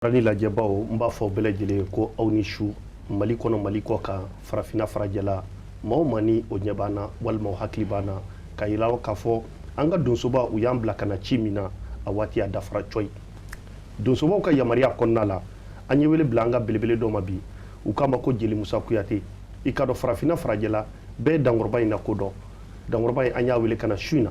Rani lajɛbaw n b'a fɔ bɛɛ lajɛlen ko aw ni su Mali kɔnɔ Mali kɔ kan farafina farajɛla maa o maa ni o ɲɛ b'an na walima o hakili b'an na ka yira k'a fɔ an ka donsoba u y'an bila ka na ci min na a waati a dafara coyi donsobaw ka yamaruya kɔnɔna la an ye wele bila an ka belebele dɔ ma bi u k'a ma ko Jeli Musa Kuyate i ka dɔn farafina farajɛla bɛɛ ye dankɔrɔba in na kodɔn dankɔrɔba in an y'a wele ka na su in na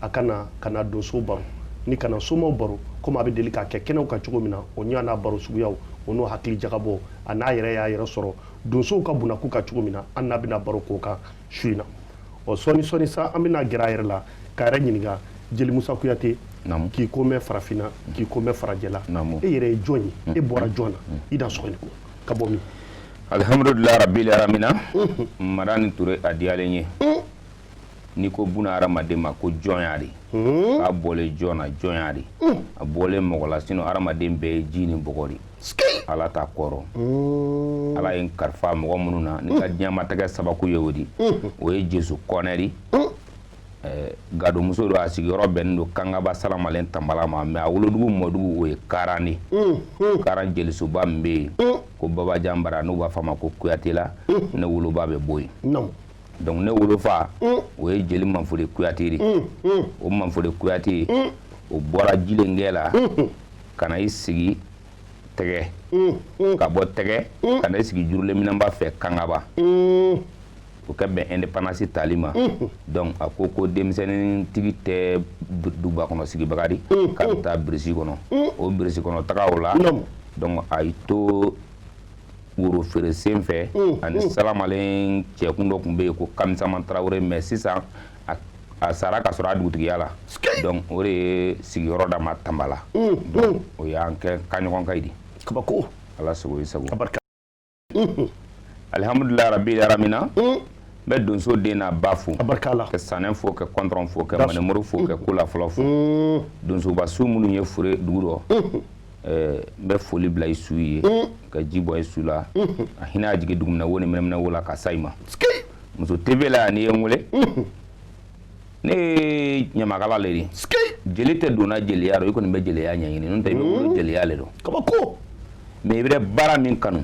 a ka na donso baro ni kana somaw baro comme a bɛ deli k'a kɛ kɛnɛw kan cogo min na o ɲɛ n'a baro suguyaw o n'o hakili jagabɔ a n'a yɛrɛ y'a yɛrɛ sɔrɔ donsow ka bunako kan cogo min na an n'a bɛna baro k'o kan su in na o sɔni sa an bɛna gɛrɛ a yɛrɛ la k'a yɛrɛ ɲininka Jeli Musa Kuyate k'i ko mɛn farafina k'i ko mɛn farajɛla e yɛrɛ ye jɔn ye e bɔra jɔn na i da sɔgɔni ko ka bɔ min alhamdulillah rabbil alamin Marani Ture a diyalen ye ni ko buna hadamaden ma ko jɔnya de k'a bɔlen jɔn na jɔnya de a bɔlen mɔgɔ la sinon hadamaden bɛɛ ye ji ni bɔgɔ de ala t'a kɔrɔ ala ye n kalifa mɔgɔ minnu na ne ka diɲɛmatigɛ sababu ye o di o ye Jesu kɔnɛ di gadomuso do a sigiyɔrɔ bɛnnen do Kangaba Salamalen Tambala ma mais a wolodugu mɔdugu o ye Karan de Karan jelisoba min bɛ yen ko Babajan Bara n'u b'a fɔ a ma ko Kuyatela ne woloba bɛ bɔ yen donc ne wolofa o ye Jeli Manfore Kuyate de o Manfore Kuyate o bɔra Jilengɛ la ka na i sigi Tɛgɛ ka bɔ Tɛgɛ ka na i sigi Juruleminɛnba fɛ Kangaba o ka bɛn indépendance tali ma donc a ko denmisɛnnin tɛ duguba kɔnɔ sigibaga di k'a bɛ taa Birisi kɔnɔ o Birisi kɔnɔ taga o la donc a y'i to woro feere sen fɛ ani Salamalen cɛkun dɔ tun bɛ yen ko Kamisama Tarawele mais sisan a sara ka sɔrɔ a dugutigiya la donc o de ye sigiyɔrɔ d'a ma Tambala donc o y'an kɛ kaɲɔgɔn ka di kabako ala sago i sago alhamdulillah rabbil alamin n bɛ donso den n'a ba fo ka sanɛ fo ka kɔntɔrɔn fo ka manɛmuru fo ka kola fɔlɔ fo donsoba su minnu ye fure dugu rɔ n bɛ foli bila i su ye ka ji bɔ i su la a hinɛ a jigin dugumina wo ni minɛminɛ wo la ka sa i ma muso TV la n'i ye n wele ne ye ɲamakala le di jeli tɛ donna jeliya rɔ i kɔni bɛ jeliya ɲɛɲini n'o tɛ i bɛ wolo jeliya le dɔn kabako mais i bɛ baara min kanu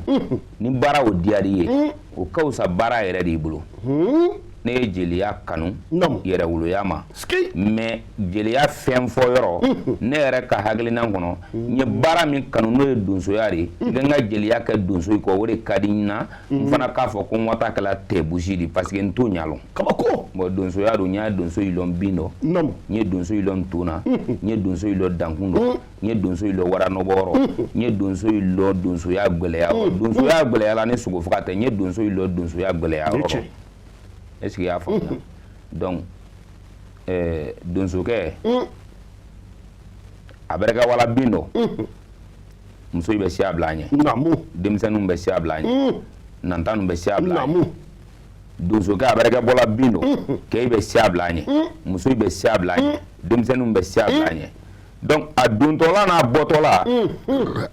ni baara o diyar'i ye o ka wusa baara yɛrɛ de i bolo ne ye jeliya kanu yɛrɛ woloya ma mais jeliya fɛn fɔ yɔrɔ ne yɛrɛ ka hakilina kɔnɔ n ye baara min kanu n'o ye donsoya de n ka jeliya kɛ donso yi kɔ o de ka di n na n fana k'a fɔ ko n ka taa kɛla tɛbusi de parce que n t'o ɲalɔn kabako bon donsoya don n y'a donso yi lɔn bin dɔ n ye donso yi lɔn tona n ye donso yi lɔn dankun dɔ n ye donso yi lɔn waranɔbɔrɔ n ye donso yi lɔn donsoya gwɛlɛya donsoya gwɛlɛya la ne sogo faga tɛ n ye donso yi lɔn donsoya gwɛlɛya yɔrɔ est-ce qu'il y a faamuya donc donsokɛ a bɛ kɛ wala bin dɔ muso bɛ siya bila an ɲɛ denmisɛnninw bɛ siya bila an ɲɛ nantanw bɛ siya bila an ɲɛ donsokɛ a bɛ kɛ bɔla bin dɔ kɛ bɛ siya bila an ɲɛ muso bɛ siya bila an ɲɛ denmisɛnninw bɛ siya bila an ɲɛ donc a dontɔla n'a bɔtɔla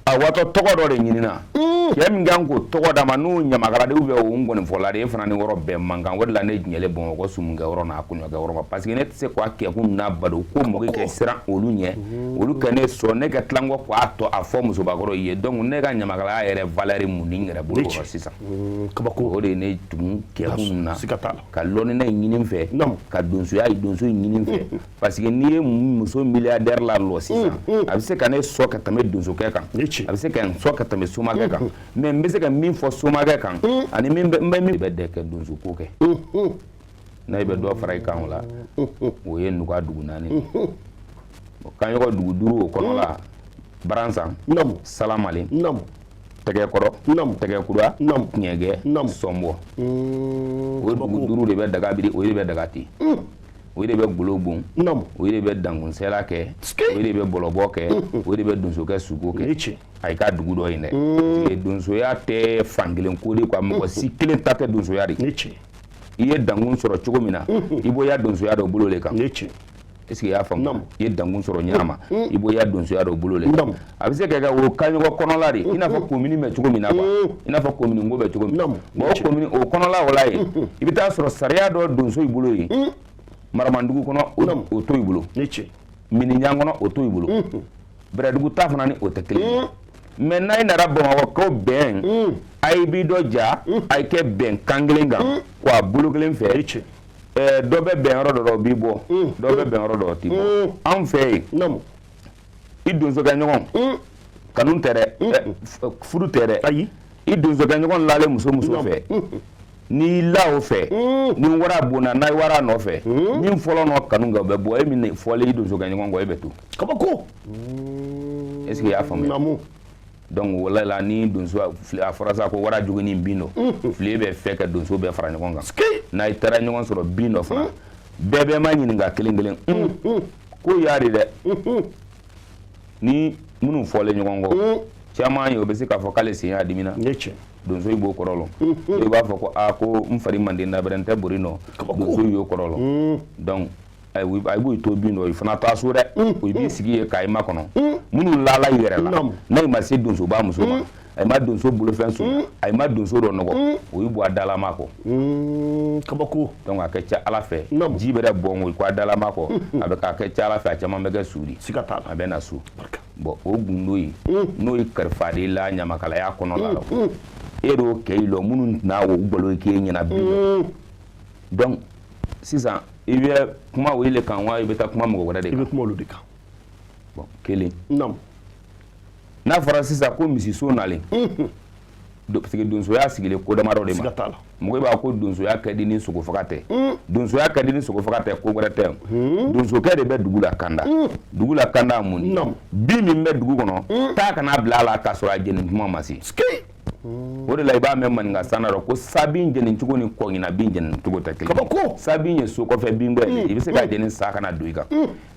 a watɔ tɔgɔ dɔ de ɲinina cɛ min kan k'o tɔgɔ d'a ma n'o ɲamakala de ou bien o ngɔnifɔla de e fana ni yɔrɔ bɛɛ man kan o de la ne ɲɛlen Bamakɔ sumunkɛ yɔrɔ n'a kuɲɔkɛ yɔrɔ ma parce que ne tɛ se k'a kɛkun n'a bado ko mɔgɔ kɛ siran olu ɲɛ olu kɛ ne sɔn ne ka tilankɔ k'a tɔ a fɔ musobakɔrɔ ye donc ne ka ɲamakalaya yɛrɛ valeur mun ni n yɛrɛ bolo kɔrɔ sisan kabako o de ye ne tugun kɛkun na ka lɔnninɛ ɲini n fɛ ka donsoya donso ɲini n fɛ parce que n'i ye muso milliardaire la lɔ sisan a bɛ se ka ne sɔn ka tɛmɛ donsokɛ kan a bɛ se ka n sɔn ka tɛmɛ somakɛ kan mais n bɛ se ka min fɔ somakɛ kan ani min bɛ min bɛ dɛ kɛ donsoko kɛ n'a bɛ dɔ fara i kan o la o ye Nuka dugu 4 Kaɲɔgɔn dugu 5 o kɔnɔ la Baransan Salamalen Tɛgɛkɔrɔ Tɛgɛkura Tiɲɛgɛ Sɔnbɔ o dugu 5 de bɛ daga biri o de bɛ daga ten o de bɛ golo bon o de bɛ dankunsɛla kɛ o de bɛ bɔlɔbɔ kɛ o de bɛ donsokɛ suko kɛ a y'i ka dugu dɔ yen dɛ parce que donsoya tɛ fankelen ko de quoi mɔgɔ si kelen ta tɛ donsoya de i ye dankun sɔrɔ cogo min na i bɔ ya donsoya dɔ bolo le kan est-ce que i y'a faamu i ye dankun sɔrɔ ɲɛnama i bɔ ya donsoya dɔ bolo le kan a bɛ se ka kɛ o kaɲɔgɔn kɔnɔla de i n'a fɔ commune bɛ cogo min na quoi i n'a fɔ commune ko bɛ cogo min bon o commune o kɔnɔla o la yen i bɛ taa sɔrɔ sariya dɔ donso i bolo yen Maramandugu kɔnɔ o to i bolo Miniɲan kɔnɔ o to i bolo Bɛrɛdugu ta fana ni o tɛ kelen mais n'a i nara Bamakɔ ko bɛn a ye bi dɔ ja a ye kɛ bɛn kan kelen kan wa bolo kelen fɛ dɔ bɛ bɛn yɔrɔ dɔ b'i bɔ dɔ bɛ bɛn yɔrɔ dɔ t'i bɔ anw fɛ yen i donsokɛ ɲɔgɔn kanu tɛ dɛ furu tɛ dɛ ayi i donsokɛ ɲɔgɔn lalen muso fɛ n'i la o fɛ ni wara bonna n'a ye wara nɔfɛ min fɔlɔ nɔ kanu kan o bɛ bɔ e min fɔlen i donsokɛ ɲɔgɔn kɔ e bɛ to kabako est-ce que i y'a faamuya donc wala la ni donso a fɔra sa ko wara jogini bin dɔ file bɛ fɛ ka donso bɛɛ fara ɲɔgɔn kan n'a ye taara ɲɔgɔn sɔrɔ bin dɔ fana bɛɛ bɛ ma ɲininka kelen kelen ko yari dɛ ni minnu fɔlen ɲɔgɔn kɔ caman ye o bɛ se k'a fɔ k'ale sen y'a dimina donso i b'o kɔrɔ lɔn i b'a fɔ ko ko n fari manden dabɛrɛ n tɛ bori nɔ donso y'o kɔrɔ lɔn donc a b'o to bin dɔ i fana taa so dɛ o b'i sigi ye k'a i makɔnɔ minnu lala i yɛrɛ la n'a ma se donsoba muso ma a ma donso bolofɛn sun a ma donso dɔ nɔgɔ o y'i bɔ a dalama kɔ kabako donc a kɛ ca ala fɛ ji bɛrɛ bɔn o k'a dalama kɔ a bɛ k'a kɛ ca ala fɛ a caman bɛ kɛ suuri a bɛ na so bon o gundo ye n'o ye kalifa de la ɲamakalaya kɔnɔna la e d'o kɛ i lɔ minnu tɛna o balo k'e ɲɛna bi donc sisan i bɛ kuma o de kan wa i bɛ taa kuma mɔgɔ wɛrɛ de kan i bɛ kuma olu de kan bon kelen n'a fɔra sisan ko misiso nalen parce que donsoya sigilen ko damadɔ de ma mɔgɔ b'a ko donsoya ka di ni sogo faga tɛ donsoya ka di ni sogo faga tɛ ko wɛrɛ tɛ donsokɛ de bɛ dugu la kanda dugu la kanda mun ni bin min bɛ dugu kɔnɔ taa kana bila a la k'a sɔrɔ a jeni tuma ma se o de la i b'a mɛn maninka sanna dɔ ko sabin jeni cogo ni kɔɲina bin jeni cogo tɛ kelen sabin ye so kɔfɛ bin dɔ ye i bɛ se ka jeni sa kana don i kan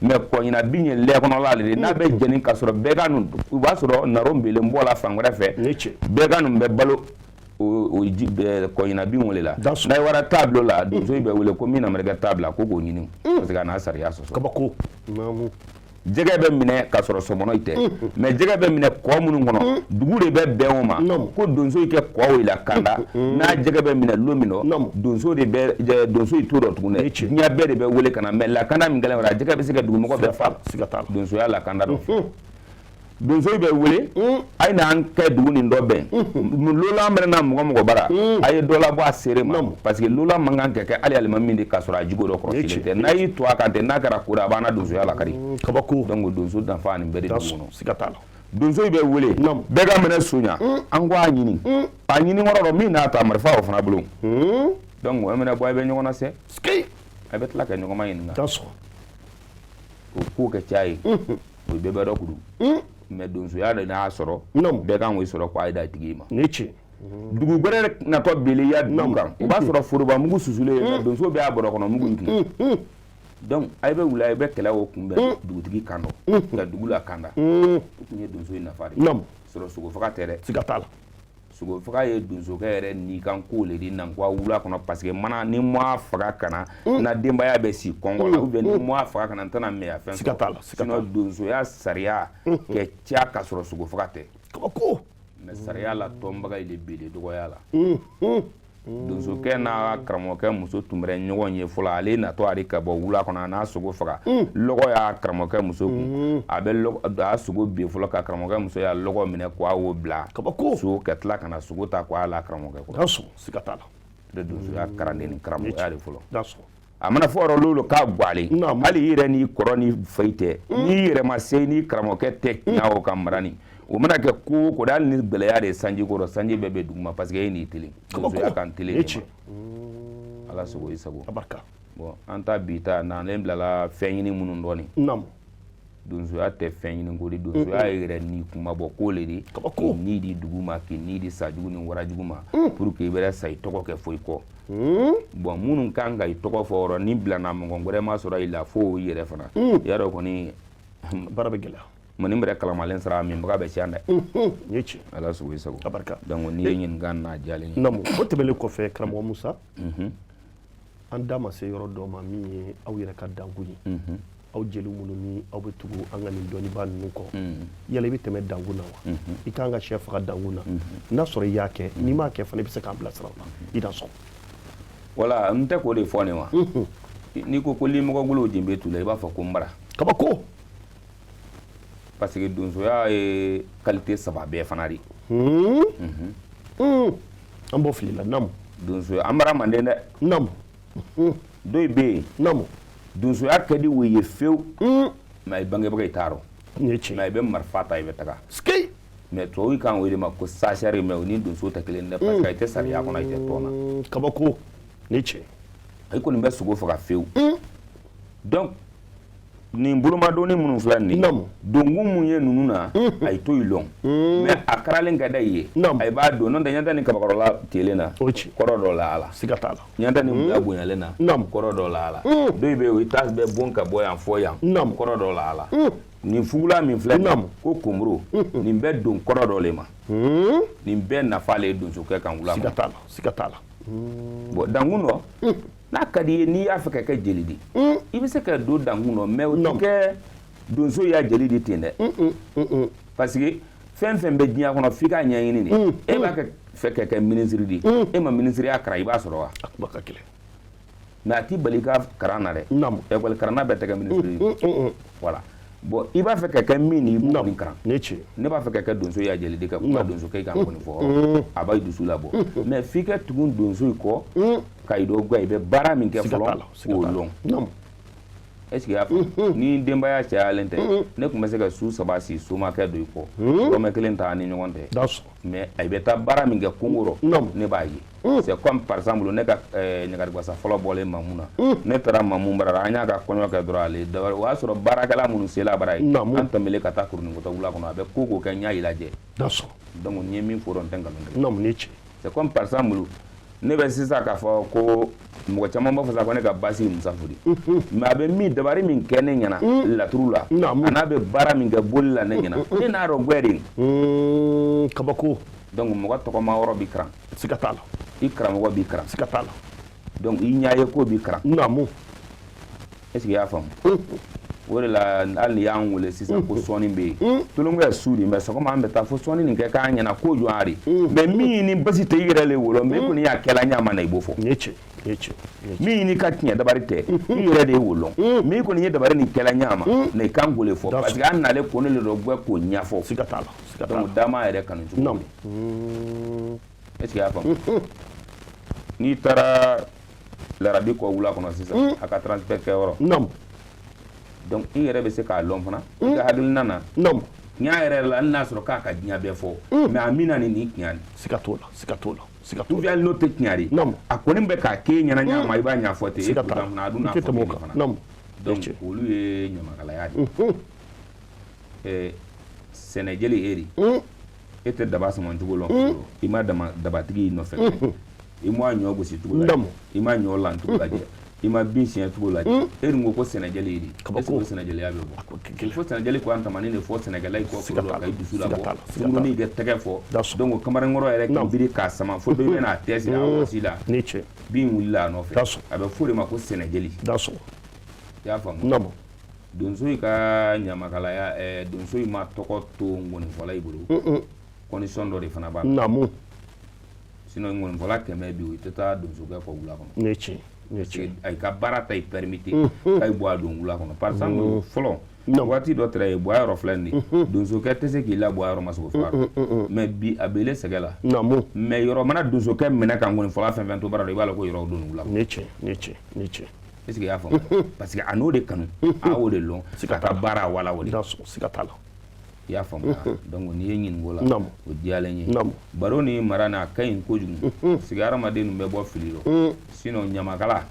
mais kɔɲina bin ye lɛ kɔnɔla de n'a bɛ jeni ka sɔrɔ bɛɛ ka nu o b'a sɔrɔ naro belen bɔ la fan wɛrɛ fɛ bɛɛ ka nu bɛ balo o kɔɲina bin wele la n'a ye wara taabolo la donso bɛ wele ko min na mɛrɛkɛ taabila ko k'o ɲini parce que a n'a sariya sɔsɔ kabako jɛgɛ bɛ minɛ ka sɔrɔ sɔmɔnɔ tɛ mais jɛgɛ bɛ minɛ kɔ minnu kɔnɔ dugu de bɛ bɛn o ma ko donso kɛ kɔw la kanda n'a jɛgɛ bɛ minɛ lo min dɔ donso de bɛ donso to dɔ tuguni dɛ diɲɛ bɛɛ de bɛ wele ka na mais lakanda min kɛlen wɛrɛ jɛgɛ bɛ se ka dugumɔgɔ bɛɛ fa donsoya lakanda dɔ donso bɛ wele a ye n'an kɛ dugu nin dɔ bɛn lola mɛnɛ na mɔgɔ bara a ye dɔ labɔ a seere ma parce que lola man kan ka kɛ hali alimami de ka sɔrɔ a jogo dɔ kɔrɔsilen tɛ n'a y'i to a kan tɛ n'a kɛra ko a b'an na donsoya lakari kabako donc donso danfa nin bɛɛ de dugu kɔnɔ siga t'a la donso bɛ wele bɛɛ ka minɛ soɲa an ko a ɲini kɔrɔ dɔ min n'a ta marifa o fana bolo donc o minɛ bɔ a bɛ ɲɔgɔn na sɛ a bɛ tila ka ɲɔgɔn ma ɲininka o ko kɛ ca ye o bɛɛ bɛ dɔ kudu mais donsoya de n'a sɔrɔ bɛɛ kan k'o sɔrɔ ko a ye da tigi ma ni tiɲɛ dugu wɛrɛ natɔ beleya dugu kan o b'a sɔrɔ foroba mugu susulen mais donso bɛ a bɔrɔ kɔnɔ mugu in kun donc a bɛ wuli a bɛ kɛlɛ o kunbɛn dugutigi kan dɔ ka dugu la kanda o tun ye donso in nafa de sɔrɔ sogo faga tɛ dɛ siga t'a la sogo faga ye donsokɛ yɛrɛ n'i kan ko le di nan ko a wula kɔnɔ parce que mana ni m'a faga kana na denbaya bɛ si kɔngɔ la ou bien ni m'a faga kana n tɛna mɛ a fɛn sɔrɔ sinon donsoya sariya kɛ ca ka sɔrɔ sogo faga tɛ kabako mais sariya la tɔnbaga de bele dɔgɔya la donsokɛ n'a karamɔgɔkɛ muso tun bɛ ɲɔgɔn ye fɔlɔ ale natɔ ale ka bɔ wula kɔnɔ a n'a sogo faga lɔgɔ y'a karamɔgɔkɛ muso kun a y'a sogo bin fɔlɔ ka karamɔgɔkɛ muso y'a lɔgɔ minɛ k'a y'o bila so ka tila ka na sogo ta k'a la karamɔgɔkɛ kɔrɔ siga t'a la donsoya karanden ni karamɔgɔya de fɔlɔ a mana fɔ yɔrɔ lolo k'a gwale hali i yɛrɛ n'i kɔrɔ ni fayi tɛ n'i yɛrɛ ma se n'i karamɔgɔkɛ tɛ tiɲɛ o ka mara ni o mana kɛ ko ko hali ni gɛlɛya de sanji kɔrɔ sanji bɛɛ bɛ duguma parce que e n'i telen donsoya kan telen de ma ala sogo i sago bon an ta bi ta n'ale bilala fɛn ɲini minnu dɔɔni donsoya tɛ fɛn ɲini ko de donsoya yɛrɛ ni kuma bɔ ko le de k'i ni di dugu ma k'i ni di sajugu ni warajugu ma pour que i bɛrɛ sa i tɔgɔ kɛ foyi kɔ bon minnu kan ka i tɔgɔ fɔ yɔrɔ ni bilana mɔgɔ wɛrɛ ma sɔrɔ i la fo o yɛrɛ fana i y'a dɔn kɔni baara bɛ gɛlɛya mani bɛrɛ kalamalen sara min baga bɛ can dɛ ni ci ala sogo i sago abarika donc ni ye ɲininka n'a diyalen ye namu o tɛmɛlen kɔfɛ karamɔgɔ Musa an da ma se yɔrɔ dɔ ma min ye aw yɛrɛ ka dangun ye aw jeliw minnu ni aw bɛ tugu an ka nin dɔnnibaa ninnu kɔ yala i bɛ tɛmɛ dangun na wa i kan ka sɛ faga dangun na n'a sɔrɔ i y'a kɛ n'i m'a kɛ fana i bɛ se k'an bilasira o la i da sɔn wala n tɛ k'o de fɔ ne wa n'i ko limɔgɔ golo jɛnbe t'u la i b'a fɔ ko n bara kabako parce que donsoya ye qualité saba bɛɛ fana de an b'o fili la namu donsoya an bara manden dɛ namu dɔw bɛ yen namu donsoya ka di o ye fewu mais i bangebaga i t'a dɔn ni tiɲɛ mais i bɛ marifa ta i bɛ taga skei mais tubabu kan o de ma ko sachɛri mais o ni donso tɛ kelen dɛ parce que i tɛ sariya kɔnɔ i tɛ tɔn na kabako ni tiɲɛ i kɔni bɛ sogo faga fewu donc nin bolomadonni minnu filɛ nin ye donkun mun ye ninnu na a y'i to yen lɔn mais a karalen ka da i ye a b'a don n'o tɛ ɲɛ tɛ nin kabakɔrɔla telen na kɔrɔ dɔ la a la siga t'a la ɲɛ tɛ nin bonya bonyalen na kɔrɔ dɔ la a la dɔw bɛ yen o tasse bɛ bon ka bɔ yan fɔ yan kɔrɔ dɔ la a la nin fugula min filɛ nin ko konboro nin bɛ don kɔrɔ dɔ le ma nin bɛɛ nafa le ye donsokɛ kan wula kɔnɔ siga t'a la bon dankun dɔ n'a ka di ye n'i y'a fɛ ka kɛ jeli di i bɛ se ka don dankun dɔ mais o tɛ kɛ donso y'a jeli di ten dɛ parce que fɛn fɛn bɛ diɲɛ kɔnɔ f'i k'a ɲɛɲini de e b'a fɛ ka kɛ ministre di e ma ministeriya kalan i b'a sɔrɔ wa a kuma ka gɛlɛn mais a t'i bali i ka kalan na dɛ école kalanna bɛɛ tɛ kɛ ministre di voilà bon i b'a fɛ ka kɛ min ni nin kalan ne b'a fɛ ka kɛ donso y'a jeli di ka kuma donso kɛ i kan kɔni fɔ a b'a dusu labɔ mais f'i ka tugu donso kɔ ka i dɔ ga i bɛ baara min kɛ fɔlɔ k'o lɔn est ce que i y'a faamu ni denbaya cayalen tɛ ne tun bɛ se ka su saba si somakɛ don i kɔ dɔrɔmɛ kelen ta ni ɲɔgɔn tɛ mais i bɛ taa baara min kɛ kungo rɔ ne b'a ye c'est comme par exemple ne ka ɲagaribasa fɔlɔ bɔlen Mamu na ne taara Mamu bara an y'a ka kɔɲɔ kɛ dɔrɔn ale o y'a sɔrɔ baarakɛla minnu sela bara ye an tɛmɛlen ka taa Kurunikɔtɔ wula kɔnɔ a bɛ ko k'o kɛ n y'a yi lajɛ donc n ye min fɔ dɔn n tɛ nkalon tigɛ c'est comme par exemple ne bɛ sisan k'a fɔ ko mɔgɔ caman b'a fɔ sa ko ne ka basi ye Musafu de mais a bɛ min dabari min kɛ ne ɲɛna laturu la a n'a bɛ baara min kɛ boli la ne ɲɛna ne n'a dɔn guɛ de kabako donc mɔgɔ tɔgɔma yɔrɔ b'i karan siga t'a la i karamɔgɔ b'i karan siga t'a la donc i ɲa ye ko b'i karan est ce que i y'a faamu o de la hali ni y'an wele sisan ko sɔɔni bɛ yen tulonkɛ su de mais sɔgɔma an bɛ taa fo sɔɔni nin kɛ k'an ɲɛna ko jɔn de mais min ni basi tɛ i yɛrɛ le wolo mais i kɔni y'a kɛla ɲama na i b'o fɔ min ni ka tiɲɛ dabari tɛ i yɛrɛ de ye wolo mais i kɔni ye dabari nin kɛla ɲama na i kan gole fɔ parce que an nalen ko ne le dɔ guɛ k'o ɲɛfɔ siga t'a la donc dama yɛrɛ kanu cogo est ce que i y'a faamu n'i taara larabi kɔ wula kɔnɔ sisan a ka transfert kɛyɔrɔ donc i yɛrɛ bɛ se k'a lɔn fana i ka hakilina na n y'a yɛrɛ la hali n'a sɔrɔ k'a ka diɲɛ bɛɛ fɔ mais a min na nin tiɲɛ de siga t'o la ou bien n'o tɛ tiɲɛ de a kɔni bɛ k'a k'e ɲɛna ɲama i b'a ɲɛfɔ ten e pourtant fana a dun n'a fɔ ten fana donc olu ye ɲamakalaya de sɛnɛjɛli e de e tɛ daba sama cogo lɔn i ma dabatigi nɔfɛ i m'a ɲɔ gosi cogo lajɛ i m'a ɲɔ lan cogo lajɛ i ma bin siɲɛ cogo lajɛ e dun ko ko sɛnɛjɛli ye de est ce que o sɛnɛjɛliya bɛ bɔ il faut sɛnɛjɛli ko an tamani de fɔ sɛnɛkɛla kɔ fɔlɔ ka i dusu labɔ fununi kɛ tɛgɛ fɔ donc kamalenkɔrɔ yɛrɛ k'i biri k'a sama fo dɔ i bɛna a tɛsi a wɔsi la bin wulila a nɔfɛ a bɛ fɔ de ma ko sɛnɛjɛli i y'a faamu donso yi ka ɲamakalaya donso yi ma tɔgɔ to ŋɔnifɔla i bolo condition dɔ de fana b'a la sinon ŋɔnifɔla kɛmɛ bi i tɛ taa donsokɛ kɔ wula kɔnɔ a ka baara ta i permite k'a bɔ a don wula kɔnɔ par exemple fɔlɔ waati dɔ tɛrɛ ye bɔya yɔrɔ filɛ nin ye donsokɛ tɛ se k'i la bɔ yɔrɔ masogo faga mais bi a bɛle sɛgɛ la mais yɔrɔ mana donsokɛ minɛ ka ŋɔnifɔla fɛn fɛn to baara la i b'a la ko yɔrɔ don wula kɔnɔ est ce que i y'a faamu parce que a n'o de kanu a y'o de lɔn ka taa baara wala o de siga t'a la i y'a faamu donc n'i ye ɲininko la o diyalen ye baro ni mara n'a ka ɲi kojugu sigi hadamaden ninnu bɛ bɔ fili rɔ sinon ɲamakala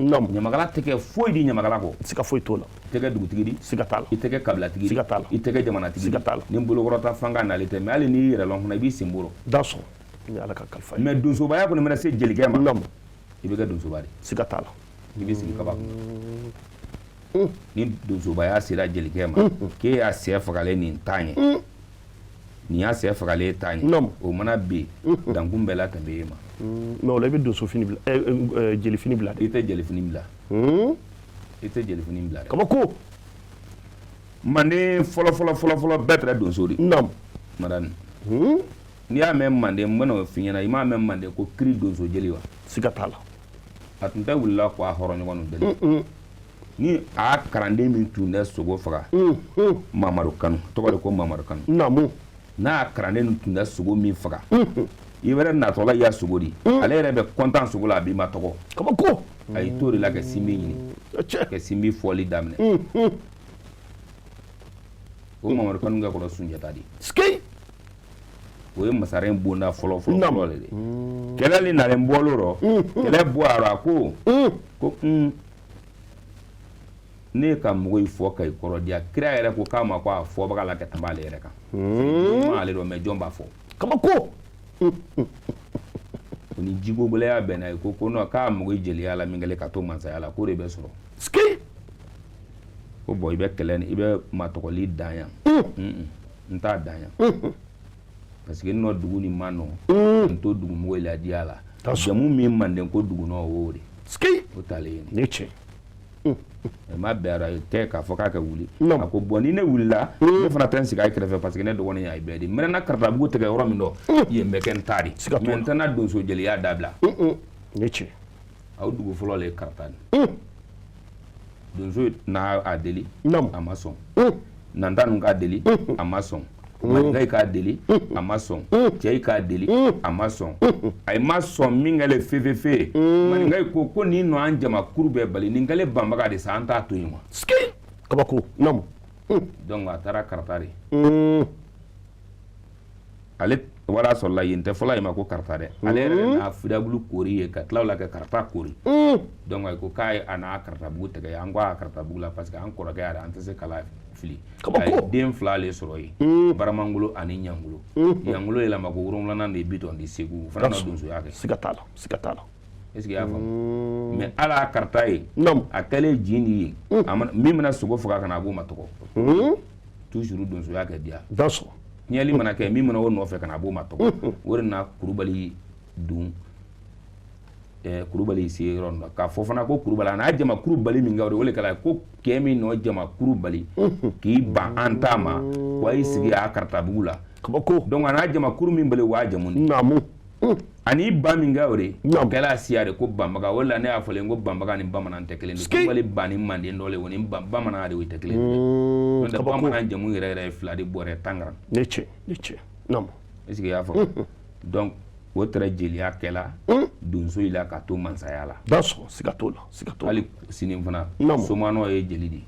tɛ kɛ foyi di ɲamakala kɔ siga foyi t'o la i tɛ kɛ dugutigi di siga t'a la i tɛ kɛ kabilatigi di i tɛ kɛ jamanatigi di ni bolokɔrɔta fanga nalen tɛ mais hali n'i yɛrɛ lɔn fana i b'i sen bolo ni ala ka kalifa mais donsobaya kɔni mana se jelikɛ ma i bɛ kɛ donsoba de siga t'a la i bɛ sigi kaba kɔnɔ ni donsobaya sera jelikɛ ma k'e y'a sɛ fagalen nin t'a ɲɛ nin y'a sɛ fagalen t'a ɲɛ o mana ben dankun bɛɛ la tɛmɛ e ma mais o la i bɛ donsofini bila jelifini bila i tɛ jelifini bila i tɛ jelifini bila dɛ kabako manden fɔlɔ bɛɛ tɛra donso de madame n'i y'a mɛn manden n bɛna o f'i ɲɛna i m'a mɛn manden ko kiri donso jeli wa siga t'a la a tun tɛ wulila k'a hɔrɔn ɲɔgɔn deli ni a karanden min tun bɛ sogo faga Mamadu Kanu tɔgɔ de ko Mamadu Kanu naamu n'a karanden tun bɛ sogo min faga i wɛrɛ natɔla ya sogo di ale yɛrɛ bɛ content sogo la a b'i ma tɔgɔ kabako a y'i to de la ka sinbi ɲini ka sinbi fɔli daminɛ o Mamadu Kanu ka kɔrɔ Sunjata di skei o ye masaren bonda fɔlɔ fɔlɔ de kɛlɛ ni nalen bɔl'o rɔ kɛlɛ bɔra a ko ne ka mɔgɔ yi fɔ ka i kɔrɔdiya kira yɛrɛ ko k'a ma ko a fɔbaga la ka tɛmɛ ale yɛrɛ kan ma ale dɔn mais jɔn b'a fɔ kabako o ni jiko gɛlɛya bɛnna ye ko non k'a mɔgɔ yi jeliya la min kɛlen ka to mansaya la ko de bɛ sɔrɔ skei ko bon i bɛ kɛlɛ ni i bɛ matɔgɔli dan yan n t'a dan yan parce que nɔ dugu ni ma nɔ n to dugu mɔgɔ la diya la jamu min manden ko dugu nɔ o de skei o t'ale ye ne cɛ ma bɛra tɛ k'a fɔ k'a ka wuli a ko bon ni ne wulila ne fana tɛ n sigi a kɛrɛfɛ parce que ne dɔgɔnin y'a bɛɛ di mɛrɛnna karatabugu tigɛ yɔrɔ min dɔ yen bɛ kɛ n ta de mais n tɛna donso jeliya dabila ne cɛ aw dugu fɔlɔ le ye karata ni donso n'a a deli a ma sɔn nanta nun k'a deli a ma sɔn maninka yi k'a deli a ma sɔn cɛ yi k'a deli a ma sɔn a ye ma sɔn min kɛlen fefefe maninka yi ko ni nɔ an jamakuru bɛɛ bali nin kɛlen banbaga de sa an t'a to yen ma kabako naamu donc a taara karata de ale wala sɔrɔla yen tɛ fɔlɔ ye ma ko karata dɛ ale yɛrɛ n'a firabulu kori ye ka tila o la ka karata kori donc a ko k'a a n'a karatabugu tigɛ an ko a karatabugu la parce que an kɔrɔkɛ yɛrɛ an tɛ se kala fili a ye den fila ale sɔrɔ yen baramangolo ani ɲangolo ɲangolo yɛlɛma ko wolonwulanan de ye Bitɔn di Segu o fana na donsoya kɛ siga t'a la est ce que i y'a faamu mais ala a karata ye a kɛlen jin di ye min bɛna sogo faga ka na a b'o ma tɔgɔ toujours donsoya kɛ diya ɲɛli mana kɛ min mana o nɔfɛ ka na a b'o ma tɔgɔ o de na Kulubali dun Kulubali se yɔrɔ min na k'a fɔ fana ko Kulubali a n'a jamakuru bali min kɛ o de kɛla ko kɛ min nɔ jamakuru bali k'i ban an ta ma wa i sigi a karatabugu la donc a n'a jamakuru min bali wa jamu ni ani ba min kɛ o de o kɛla siya de ko banbaga o de la ne y'a fɔlen ko banbaga ni bamanan tɛ kelen de Kulubali ba ni manden dɔ le o ni bamanan de o tɛ kelen de n'o tɛ bamanan jamu yɛrɛ yɛrɛ ye fila de bɔrɛ Tangaran ne cɛ est ce que i y'a faamu donc o tɛrɛ jeliya kɛla donso yi la ka to mansaya la siga t'o la hali sini fana Somanɔ ye jeli di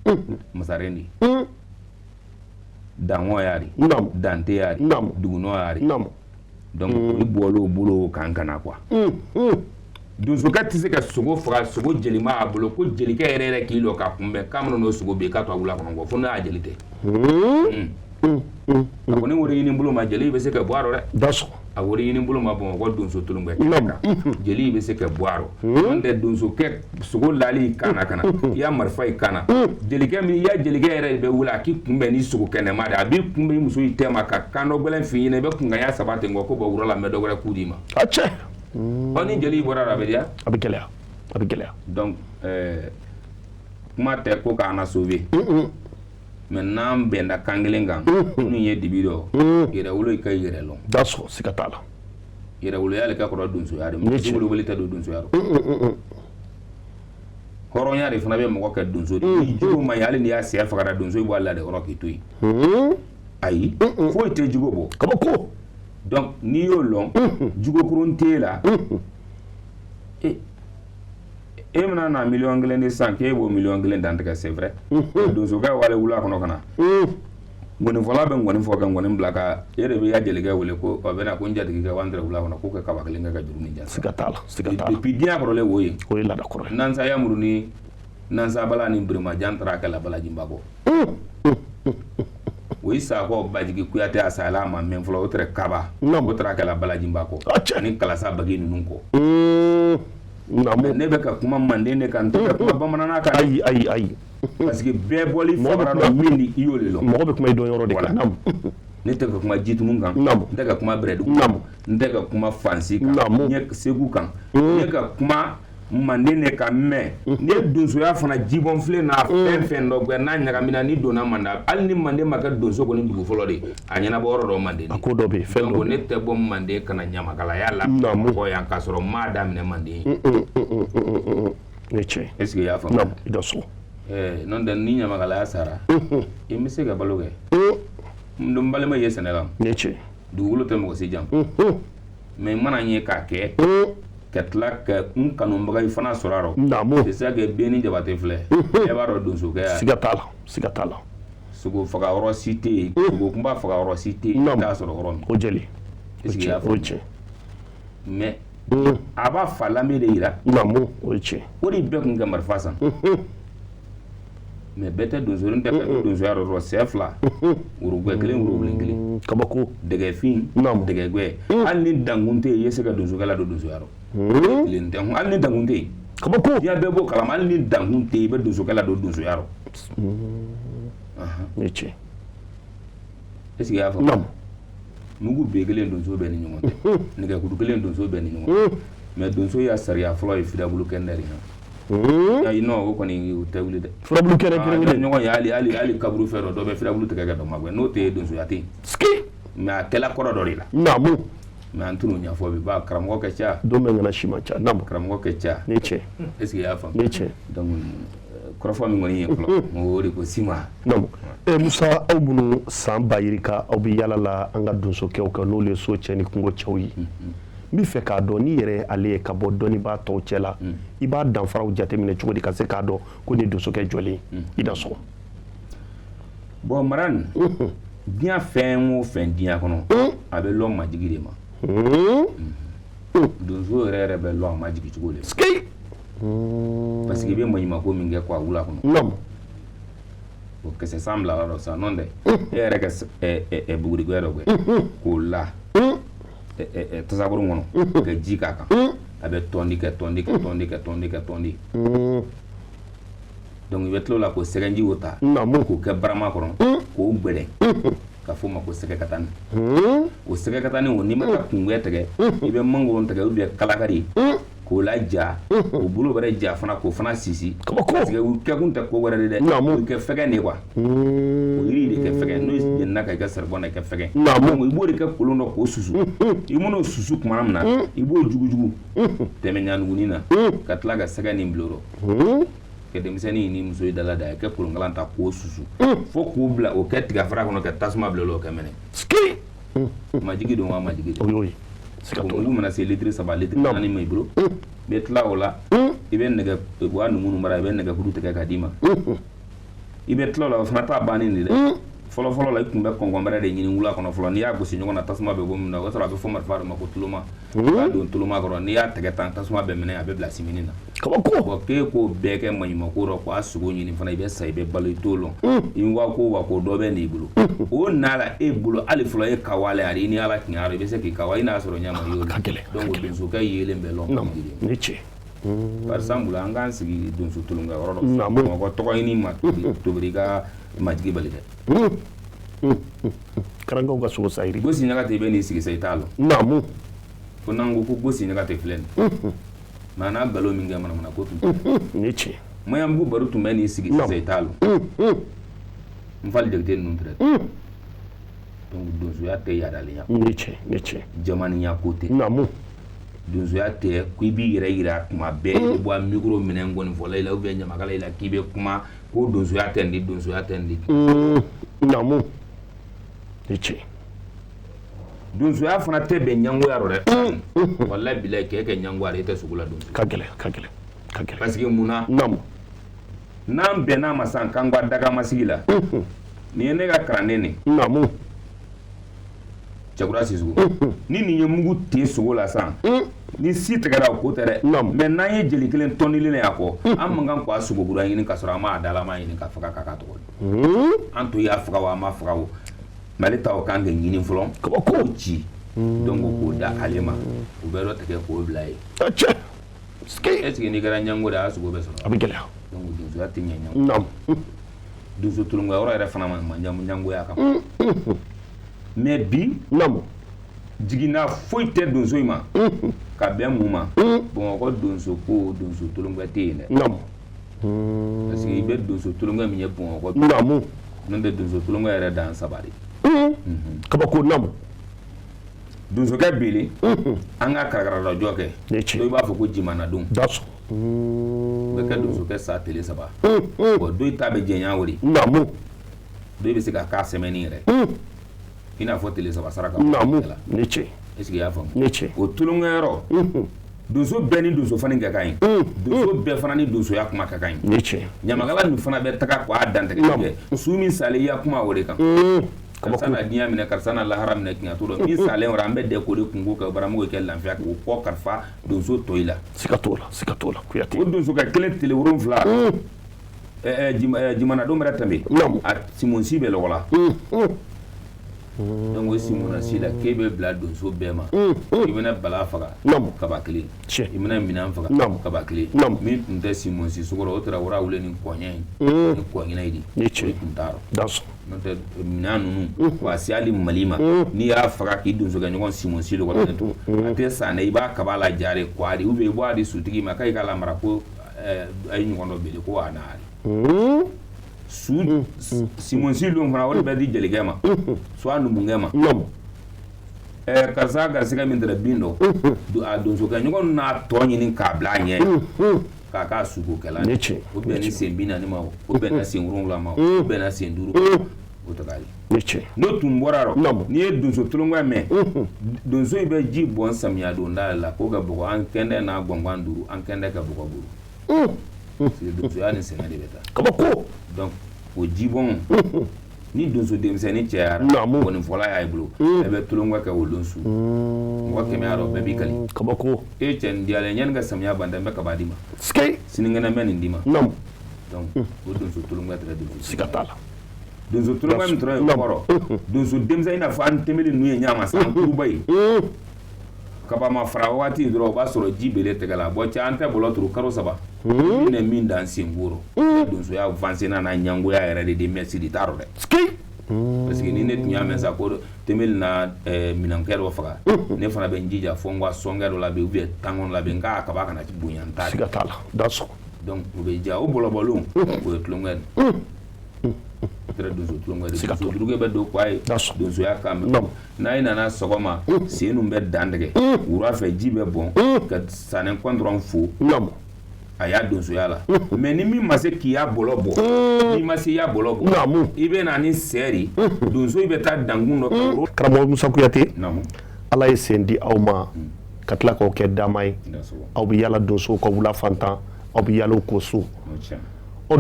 masaren di Danŋɔ y'a di Dante y'a di Dugunɔ y'a di donc i bɔl'o bolo kan kana quoi donsokɛ tɛ se ka sogo faga sogo jelima a bolo ko jelikɛ yɛrɛ k'i lɔ ka kunbɛn k'a mana n'o sogo bin k'a to a wula kɔnɔ quoi fo n'a y'a jeli tɛ a ko ni wari ɲini bolo ma jeli bɛ se ka bɔ a rɔ dɛ a wari ɲini bolo ma Bamakɔ donso tolonbɛ kɛnɛ kan jeli bɛ se ka bɔ a rɔ n'o tɛ donsokɛ sogo lali kana kana i y'a marifa i kana jelikɛ min i y'a jelikɛ yɛrɛ de bɛ wuli a k'i kunbɛn ni sogo kɛnɛma de a b'i kunbɛn i muso i tɛ ma ka kan dɔ gɛlɛn f'i ɲɛna i bɛ kunganya saba ten kɔ ko bɔ wura la mɛ dɔ wɛrɛ k'u d'i ma ni jeli bɔra la a bɛ diya a bɛ gɛlɛya donc kuma tɛ ko k'an na sauver mais n'an bɛnna kan kelen kan minnu ye dibi dɔ yɛrɛwolo i ka yɛrɛ lɔn siga t'a la yɛrɛwoloya le ka kɔrɔ donsoya de mɔgɔ si wolowele tɛ don donsoya rɔ hɔrɔnya de fana bɛ mɔgɔ kɛ donso de ni jugu ma ɲi hali n'i y'a sɛ fagara donso i b'a la de yɔrɔ k'i to yen ayi foyi tɛ jugu bɔ kabako donc n'i y'o lɔn jugokurun t'e la e mana na miliyɔn kelen de san k'e b'o miliyɔn kelen dantigɛ c'est vrai donsokɛ wale wula kɔnɔ ka na ŋɔnifɔla bɛ ŋɔni fɔ ka ŋɔni bila ka e de bɛ i ka jelikɛ wele ko ɔ bɛna ko n jatigikɛ wa n tɛrɛ wula kɔnɔ k'o kɛ kaba kelen kɛ ka juru ni jan siga t'a la depuis diɲɛ kɔrɔlen o ye laada kɔrɔ ye nansaya muru ni nansabala ni birimajan taara kɛ labalajinba kɔ o ye sakɔ Bajigi Kuyatɛ a sayala a ma mɛn fɔlɔ o tɛrɛ kaba o taara kɛ labalajinba kɔ ani kalasa bagi ninnu kɔ ne bɛ ka kuma manden de kan n tɛ ka kuma bamanana kan ayi parce que bɛɛ bɔli fagara dɔ min ni i y'o de lɔn mɔgɔ bɛ kuma i dɔn yɔrɔ de kan ne tɛ ka kuma jitumu kan n tɛ ka kuma bɛrɛdugu kan n tɛ ka kuma fansi kan n ye segu kan n ye ka kuma manden de kan mɛn ni ye donsoya fana jibɔnfilen n'a fɛn fɛn dɔ kɛ n'a ɲagamina ni donna manda hali ni manden ma kɛ donso kɔni dugu fɔlɔ de a ɲɛnabɔ yɔrɔ dɔ manden a ko dɔ bɛ yen fɛn dɔ ne tɛ bɔ manden ka na ɲamakalaya la mɔgɔ yan k'a sɔrɔ maa daminɛ manden ne cɛ est ce que i y'a faamu i da so non da ni nya magala sara e mi se ga baloge ndum bale ma yesenela neche dugulo te mo si jam mais mana nye ka ke ketla ka kanu mbaga fana soraro namo c'est ça que beni jabate fle e baro donso ga sigatala sugo faga oro cité sugo kumba faga oro cité ta soro oro o jeli oche mais aba fala me de ira namo oche ori be kun gamar fasan mais bete donso nte ka donso aro ro sefla urugwe kelen urugwe kabako dege fin dege gwe al ni dangunte yese ka donso gala do donso aro kelen te al ni dangunte kabako ya bebo kala al ni dangunte be donso gala do donso aro neche est-ce que ya fa mugu be kelen donso be ni nyonte nege kudu kelen donso be ni nyonte mais donso ya sariya flo e fida bulu kendari ya ino ko ni tawli de fida bulu kere nyongo ya ali kaburu fero do be fida bulu tega do magwe no te donso ya ti ski mais akela koro do rila namu mais antunu nya fo be ba kramgo ke cha do me ngana shima cha namu kramgo ke cha neche est-ce que ya fa neche donc korofo mi ngoni yeklo mo wori ko sima namu Musa aw bunu san bayirika aw bi yala la an ka donso kɛw ka n'olu ye so cɛ ni kungo cɛw ye n bɛ fɛ k'a dɔn ni yɛrɛ ale ye ka bɔ dɔnnibaa tɔw cɛ la i b'a danfaraw jateminɛ cogo di ka se k'a dɔn ko ni donsokɛ jɔlen i da sɔgɔ bon maran diɲɛ fɛn o fɛn diɲɛ kɔnɔ a bɛ lɔn majigi de ma donso yɛrɛ bɛ lɔn a majigi cogo de ma parce que i bɛ maɲumako min kɛ k'a wula kɔnɔ o kɛsɛ san bila yɔrɔ sa non dɛ e yɛrɛ kɛ bugurigɛ dɔ kɛ k'o la tasakuru kɔnɔ ka ji k'a kan a bɛ tɔndi donc i bɛ tila o la k'o sɛgɛnji o ta k'o kɛ barama kɔnɔ k'o gbɛlɛ ka fɔ o ma ko sɛgɛkatani o sɛgɛkatani o n'i ma taa kungɛ tigɛ i bɛ mangoro tigɛ ou bien kalakari k'o la ja o bolo wɛrɛ ja fana k'o fana sisi parce que u kɛkun tɛ ko wɛrɛ de dɛ o kɛ fɛgɛ de quoi o yiri de kɛ fɛgɛ n'o jenina ka i ka saribɔn na kɛ fɛgɛ donc i b'o de kɛ kolon dɔ k'o susu i mana o susu tuma min na i b'o jugujugu tɛmɛ ɲanuguni na ka tila ka sɛgɛ nin bila o rɔ kɛ denmisɛnnin ni muso ye dala da ye kɛ kolonkalan ta k'o susu fo k'o bila o kɛ tigafara kɔnɔ ka tasuma bila o kɛ mɛnɛ majigi don wa majigi don olu mana se litiri 3 litiri 4 ma i bolo bɛ tila o la i bɛ nɛgɛ wa numu mara i bɛ nɛgɛkuru tigɛ ka d'i ma i bɛ tila o la o fana t'a bannen de dɛ fɔlɔ la i tun bɛ kɔngɔn wɛrɛ de ɲini wula kɔnɔ fɔlɔ n'i y'a gosi ɲɔgɔn na tasuma bɛ bɔ min na o sɔrɔ a bɛ fɔ marifa de ma ko tuloma k'a don tuloma kɔrɔ n'i y'a tɛgɛ tan tasuma bɛ minɛ a bɛ bila simini na bon k'e k'o bɛɛ kɛ maɲumako rɔ k'a sogo ɲini fana i bɛ sa i bɛ balo i t'o lɔn i wa ko dɔ bɛ n'i bolo o n'a la e bolo hali fɔlɔ e kawale ari i ni ala tiɲɛ i bɛ se k'i kawa i n'a sɔrɔ ɲama i y'o donc donsokɛ yelen bɛ lɔn par exemple an k'an sigi donso tulonka yɔrɔ dɔ bamakɔ tɔgɔ ɲini ma tobiri i ka majigi bali dɛ karangaw ka sogo sayiri gosi ɲaga tɛ bɛ n'i sigi sa i t'a lɔn naamu fo n'an ko gosi ɲaga tɛ filɛ nin mais n'a nkalon min kɛ manamana ko tun tɛ ni tiɲɛ mayanbugu baro tun bɛ n'i sigi sisan i t'a lɔn n fali degete ninnu tɛ donc donsoya tɛ yaadalenya ni tiɲɛ jamaniya ko tɛ naamu donsoya tɛ ko i b'i yɛrɛ yira tuma bɛɛ i bɛ bɔ a micro minɛ nkɔnifɔla i la ou bien ɲamakala i la k'i bɛ kuma ko donsoya tɛ nin di donsoya tɛ nin di naamu ni tiɲɛ donsoya fana tɛ bɛn ɲangoya rɔ dɛ walahi bilahi k'e kɛ ɲangoya i tɛ sugu la donso ka gɛlɛn parce que munna naamu n'an bɛnn'a ma san k'an ka dagamasigi la nin ye ne ka kalanden de naamu cɛkura sisugu ni nin ye mugu ten sogo la san ni si tigɛra o ko tɛ dɛ mais n'an ye jeli kelen tɔnnilen y'a kɔ an man kan k'a sogokura ɲini ka sɔrɔ an m'a dalama ɲini ka faga k'a ka tɔgɔ an to y'a faga o an ma faga o mais ale ta o kan ka ɲini fɔlɔ k'o ci donc k'o da ale ma u bɛ dɔ tigɛ k'o bila ye est ce que n'i kɛra ɲango de a sogo bɛ sɔrɔ a bɛ gɛlɛya donc donsoya tɛ ɲɛ ɲango donso tulonka yɔrɔ yɛrɛ fana ma ɲangoya kan mais bi jiginna foyi tɛ donso in ma ka bɛn mun ma bamakɔ donso ko donso tulonka tɛ yen dɛ parce que i bɛ donso tulonka min ye bamakɔ n'o tɛ donso tulonka yɛrɛ dan saba de kabako namu donsokɛ bele an ka karakaralajɔ kɛ dɔw b'a fɔ ko jimanadon bɛ kɛ donso kɛ sa tele 3 bon do ta bɛ jɛnya wori namu do bɛ se ka k'a semaine yɛrɛ i n'a fɔ tele 3 saraka namu ne cɛ est-ce que y'a faamu ne cɛ o tulonkɛyɔrɔ donso bɛɛ ni donso fana ka kan ye donso bɛɛ fana ni donsoya kuma ka kan ye ne cɛ ɲamakala nin fana bɛ taga k'a dantigɛ kɛ su min salen ya kuma o de kan karisa na diɲɛ minɛ karisa na lahara minɛ tiɲɛ to dɔn min salen wɛrɛ an bɛ dɛ ko de kungo kɛ baramugo kɛ lafiya k'o kɔ kalifa donso tɔ i la siga t'o la kuyate o donso ka kelen tele 7 jimana don bɛrɛ tɛmɛ a simonsi bɛ lɔgɔ la donc o simona si la k'e bɛ bila donso bɛɛ ma i bɛna bala faga kaba kelen i bɛna minɛn faga kaba kelen min tun tɛ simonsi sogoro o tora wara wele ni kɔɲɛ ni kɔɲɛna ye de o tun t'a rɔ n'o tɛ minɛn ninnu wa se hali Mali ma n'i y'a faga k'i donso kɛ ɲɔgɔn simonsi lɔgɔlen to a tɛ san dɛ i b'a kaba la jare kwari ou bien i b'a di sutigi ma k'a k'a lamara ko a ye ɲɔgɔn dɔ bele ko a naari su simonsi lon fana o de bɛ di jelikɛ ma soit numukɛ ma karisa garisɛgɛ min tɛrɛ bin dɔ a donsokɛ ɲɔgɔn n'a tɔ ɲini k'a bila a ɲɛ k'a k'a sugo kɛla o bɛn ni sen 40 ma o bɛn na sen 7 ma o bɛn na sen 5 o tɛ k'ale n'o tun bɔra rɔ n'i ye donso tulonkɛ mɛn donso in bɛ ji bɔn samiya don da la k'o ka bɔgɔ an kɛndɛ n'a gɔngɔn 5 an kɛndɛ ka bɔgɔ 5 parce que donsoya ni sɛgɛn de bɛ taa kabako donc o jibɔn ni donso denmisɛnnin cɛyara gɔnifɔla y'a bolo e bɛ tulonkɛ kɛ o don su mɔgɔ 100 y'a dɔn bɛɛ b'i kali kabako e cɛ nin diyalen yanni ka samiya ban n bɛ kaba di ma sinikɛnɛ bɛ nin di ma donc o donso tulonkɛ tɛ donso siga t'a la donso tulonkɛ min tora yen kɔrɔ donso denmisɛnnin i n'a fɔ an tɛmɛli ninnu ye ɲama san kuruba ye kaba ma fara waati dɔrɔn o b'a sɔrɔ ji bele tɛgɛ la bon cɛ an tɛ bɔlɔ turu karo 3 ne min dan sen woro donsoya avancé na ɲangoya yɛrɛ de merci de t'a rɔ dɛ parce que ni ne tun y'a mɛn sa ko tɛmɛli na minɛnkɛ dɔ faga ne fana bɛ n jija fɔ n ka sɔnkɛ dɔ labɛn ou bien tangɔn labɛn n k'a kaba kana bonya n ta siga t'a la dansɔn donc o bɛ ja o bɔlɔbɔlenw o ye tulonkɛ tɛrɛ donso tulonkɛ de donso duruge bɛ don k'a ye donsoya kan mɛn n'a ye nana sɔgɔma sen ninnu bɛ dan tigɛ wula fɛ ji bɛ bɔn ka sanɛ kɔn dɔrɔn fo a y'a donsoya la mais ni min ma se k'i y'a bɔlɔ bɔ n'i ma se i y'a bɔlɔ bɔ i bɛ na ni sɛ de donso i bɛ taa dankun dɔ karamɔgɔ Musa Kuyate ala ye sen di aw ma ka tila k'o kɛ dama ye aw bɛ yala donsow ka wula fantan aw bɛ yala ko so ɔ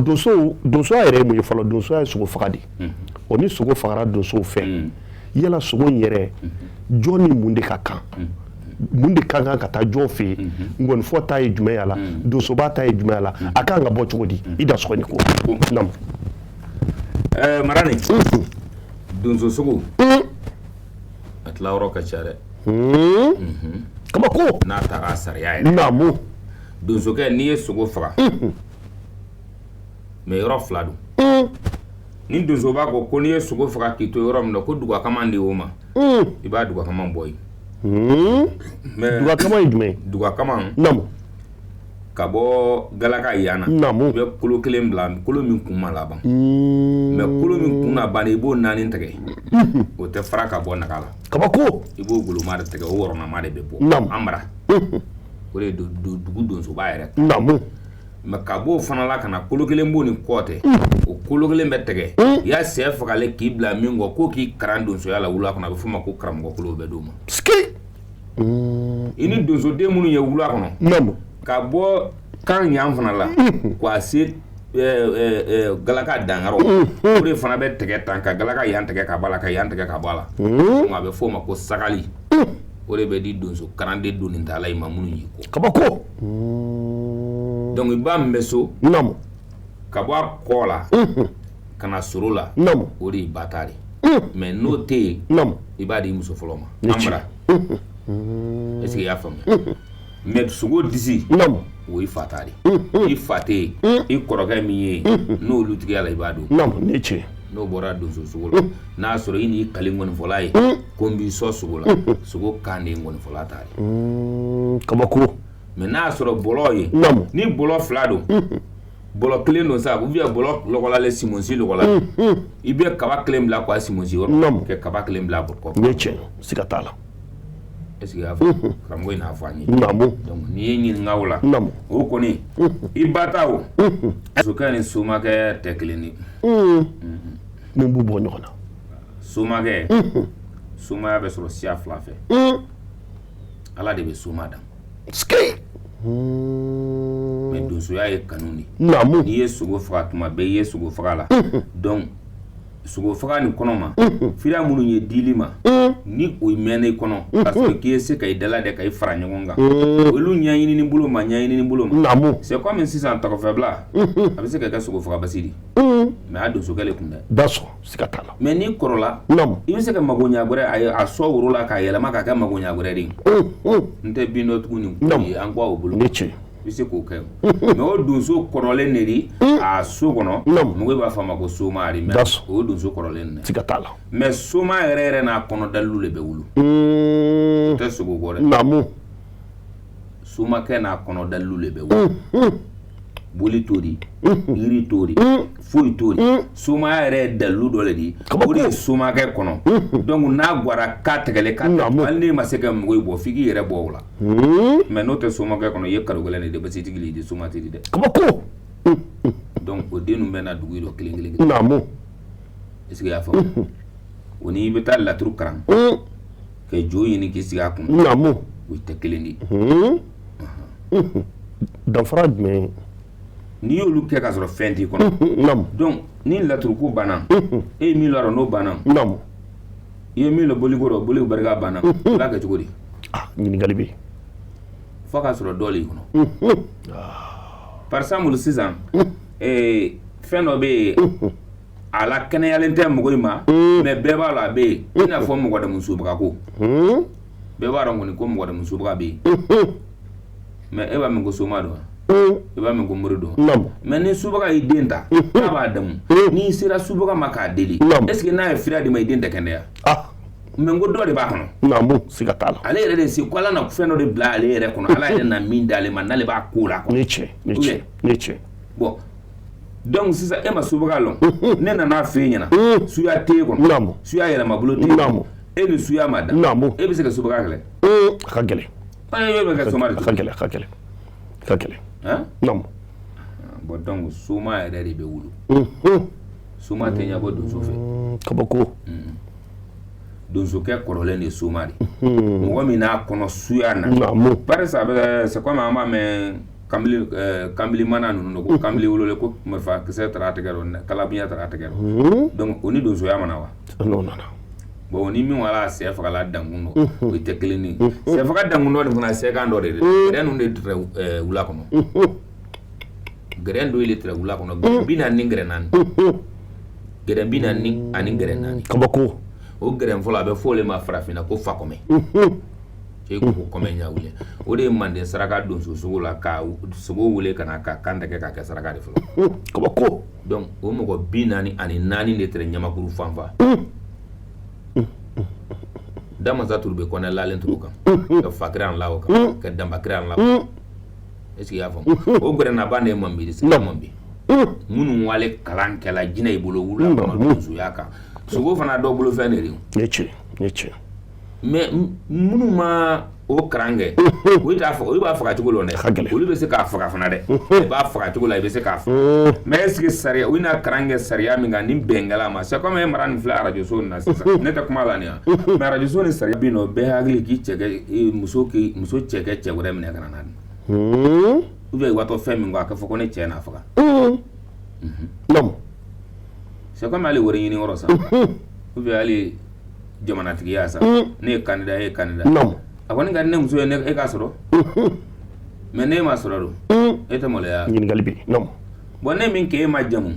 donsoya yɛrɛ ye mun ye fɔlɔ donsoya ye sogo faga de o ni sogo fagara donsow fɛ yala sogo in yɛrɛ jɔn ni mun de ka kan mun de ka kan ka taa jɔn fɛ yen ngɔnifɔ ta ye jumɛn la donsoba ta ye jumɛn la a kan ka bɔ cogo di i da sɔgɔni ko namu marani donso sogo a tila yɔrɔ ka ca dɛ kabako n'a taara sariya yɛrɛ namu donsokɛ n'i ye sogo faga mais yɔrɔ 2 don ni donsoba ko n'i ye sogo faga k'i to yɔrɔ min na ko dugakama de y'o ma i b'a dugakama bɔ yen mais dugakama ye jumɛn dugakama namu ka bɔ galaka yan na i bɛ kolo kelen bila kolo min kun ma laban mais kolo min kun na ban i b'o 4 tigɛ o tɛ fara ka bɔ naga la kabako i b'o goloma de tigɛ o wɔrɔnama de bɛ bɔ an mara o de ye dugu donsoba yɛrɛ namu mais ka b'o fana la ka na kolo kelen b'o ni kɔ tɛ o kolo kelen bɛ tigɛ i y'a sɛ fagalen k'i bila min kɔ ko k'i karan donsoya la wula kɔnɔ a bɛ f'o ma ko karamɔgɔ kolo bɛ d'o ma i ni donsoden minnu ye wula kɔnɔ ka bɔ kan yan fana la k'a se galaka danyɔrɔ o de fana bɛ tigɛ tan ka galaka yan tigɛ ka bɔ a la ka yan tigɛ ka bɔ a la a bɛ f'o ma ko sagali o de bɛ di donso karanden doni tala i ma minnu y'i kɔ kabako donc i b'a min bɛ so ka bɔ a kɔ la ka na soro la o de ye ba ta de mais n'o tɛ yen i b'a di muso fɔlɔ ma an mara est-ce que i y'a faamuya mais sogo disi o ye fa ta de i fa tɛ yen i kɔrɔkɛ min ye n'olu tigiya la i b'a dɔn n'o bɔra donso sogo la n'a sɔrɔ i n'i kali ngɔnifɔla ye ko n b'i sɔn sogo la sogo kan de ye ngɔnifɔla ta de kabako mais n'a sɔrɔ bɔlɔ ye ni bɔlɔ 2 don bɔlɔ kelen don sa ou bien bɔlɔ lɔgɔlalen simonsi lɔgɔla i bɛ kaba kelen bila k'a simonsi yɔrɔ kɛ kaba kelen bila bɔlɔ ne cɛ siga t'a la est-ce que afa karamɔgɔ in n'a fɔ an ye namu donc n'i ye ɲininka o la namu o kɔni i ba ta o sokɛ ni somakɛ tɛ kelen ni mun b'u bɔ ɲɔgɔn na somakɛ somaya bɛ sɔrɔ siya fila fɛ ala de bɛ soma dan mais donsoya ye kanu de namu n'i ye sogo faga tuma bɛɛ i ye sogo faga la donc sogo faga ni kɔnɔ ma fira minnu ye dili ma ni o mɛnna i kɔnɔ ka sɔrɔ k'i ye se ka i dala de ka i fara ɲɔgɔn kan olu ɲɛɲinini bolo ma namu c'est comme sisan tɔgɔfɛbila a bɛ se ka kɛ sogo faga basi de mais a donsokɛ le kun dɛ daso siga t'a la mais n'i kɔrɔla namu i bɛ se ka magoɲa wɛrɛ a sɔ woro la k'a yɛlɛma k'a kɛ magoɲa wɛrɛ de n tɛ bin dɔ tuguni an kɔ o bolo ne cɛ i bɛ se k'o kɛ mais o donso kɔrɔlen de di a so kɔnɔ mɔgɔw b'a fɔ a ma ko soma de mais o donso kɔrɔlen de siga t'a la mais soma yɛrɛ n'a kɔnɔ dalilu de bɛ wolo o tɛ sogo kɔ dɛ namu somakɛ n'a kɔnɔ dalilu de bɛ wolo boli t'o di yiri t'o di foyi t'o di somaya yɛrɛ ye dalilu dɔ le di o de ye somakɛ kɔnɔ donc n'a gwara ka tigɛlen ka hali n'e ma se ka mɔgɔw bɔ f'i k'i yɛrɛ bɔ o la mais n'o tɛ somakɛ kɔnɔ i ye kalo gɛlɛn de basi tigi de soma tɛ di dɛ kabako donc o den ninnu bɛ na dugu dɔ kelen kelen namu est-ce que i y'a faamu o ni i bɛ taa laturu karan ka jo ɲini k'i sigi a kun namu o tɛ kelen de danfara jumɛn n'i y'olu kɛ ka sɔrɔ fɛn t'i kɔnɔ donc ni laturuko banna e ye min lɔrɔ n'o banna namu i ye min lɔ boliko rɔ boliko barika banna i b'a kɛ cogo di ɲininkali bɛ yen fo k'a sɔrɔ dɔ le kɔnɔ par exemple sisan fɛn dɔ bɛ yen a la kɛnɛyalen tɛ mɔgɔ in ma mais bɛɛ b'a la a bɛ yen i n'a fɔ mɔgɔdamusobagako bɛɛ b'a dɔn kɔni ko mɔgɔdamusobaga bɛ yen mais e b'a mɛn ko soma don wa i b'a mɛn ko mori don mais ni subaga y'i den ta k'a b'a damu n'i sera subaga ma k'a deli est ce que n'a ye fira di ma i den tɛ kɛnɛya mais n ko dɔ de b'a kɔnɔ namu siga t'a la ale yɛrɛ de se ko ala na fɛn dɔ de bila ale yɛrɛ kɔnɔ ala yɛrɛ na min d'ale ma n'ale b'a ko la ne cɛ bon donc sisan e ma subaga lɔn ne nana f'e ɲɛna suya t'e kɔnɔ suya yɛlɛma bolo t'e kɔnɔ e ni suya ma da e bɛ se ka subaga kɛlɛ a ka gɛlɛn e bɛ kɛ soma de a ka gɛlɛn namu bon donc soma yɛrɛ de bɛ wolo soma tɛ ɲɛbɔ donso fɛ kabako donsokɛ kɔrɔlen de ye soma de mɔgɔ min n'a kɔnɔ suya na barisa c'est comme an b'a mɛn kanbili mana ninnu ko kanbili wololen ko marifa kisɛ taara tigɛ rɔ kalabiya taara tigɛ rɔ donc o ni donsoya mana wa n'o nana bon ni min wala sɛ fagala dankun dɔ o tɛ kelen ni sɛ faga dankun dɔ de fana sɛkan dɔ de gɛrɛ ninnu de tɛrɛ wula kɔnɔ gɛrɛ dɔ de tɛrɛ wula kɔnɔ gɛrɛ 40 ni gɛrɛ 4 gɛrɛ 40 ani gɛrɛ 4 kabako o gɛrɛ fɔlɔ a bɛ fɔ o de ma farafinna ko fakɔmɛ cɛ ko kɔmɛ ɲawule o de ye manden saraka donso sogo la ka sogo wele ka na ka kan tigɛ ka kɛ saraka de fɔlɔ kabako donc o mɔgɔ 40 ani 4 de tɛrɛ ɲamakuru fanfa damasa turu bɛ kɔnɛ lalen turu kan ka fakira an lawo kan ka dambakira an lawo est-ce que i y'a faamu o gɛrɛnaba de ye manbiri sira manbi minnu wale kalan kɛla jinɛ i bolo wula kama donsoya kan sogo fana dɔ bolo fɛn de ye ne cɛ mais minnu ma o karan kɛ o t'a fɔ olu b'a faga cogo la dɛ olu bɛ se k'a faga fana dɛ i b'a faga cogo la i bɛ se k'a faga mais est-ce que sariya u na karan kɛ sariya min kan ni bɛnkɛla ma c'est comme e mara nin filɛ arajo so nin na sisan ne tɛ kuma la nin mais arajo so ni sariya bɛ yen nɔ bɛɛ hakili k'i cɛ kɛ muso cɛ kɛ cɛ wɛrɛ minɛ ka na n'a ye ou bien i watɔ fɛn min kɔ a ka fɔ ko ne cɛ n'a faga c'est comme hali wari ɲini yɔrɔ sa ou bien hali jamanatigiya sa ne ye candidat e ye candidat a kɔni ka di ne muso ye e k'a sɔrɔ mais ne ma sɔrɔ don e tɛ maloya ɲininkali bɛ yen bon ne min k'e ma jamu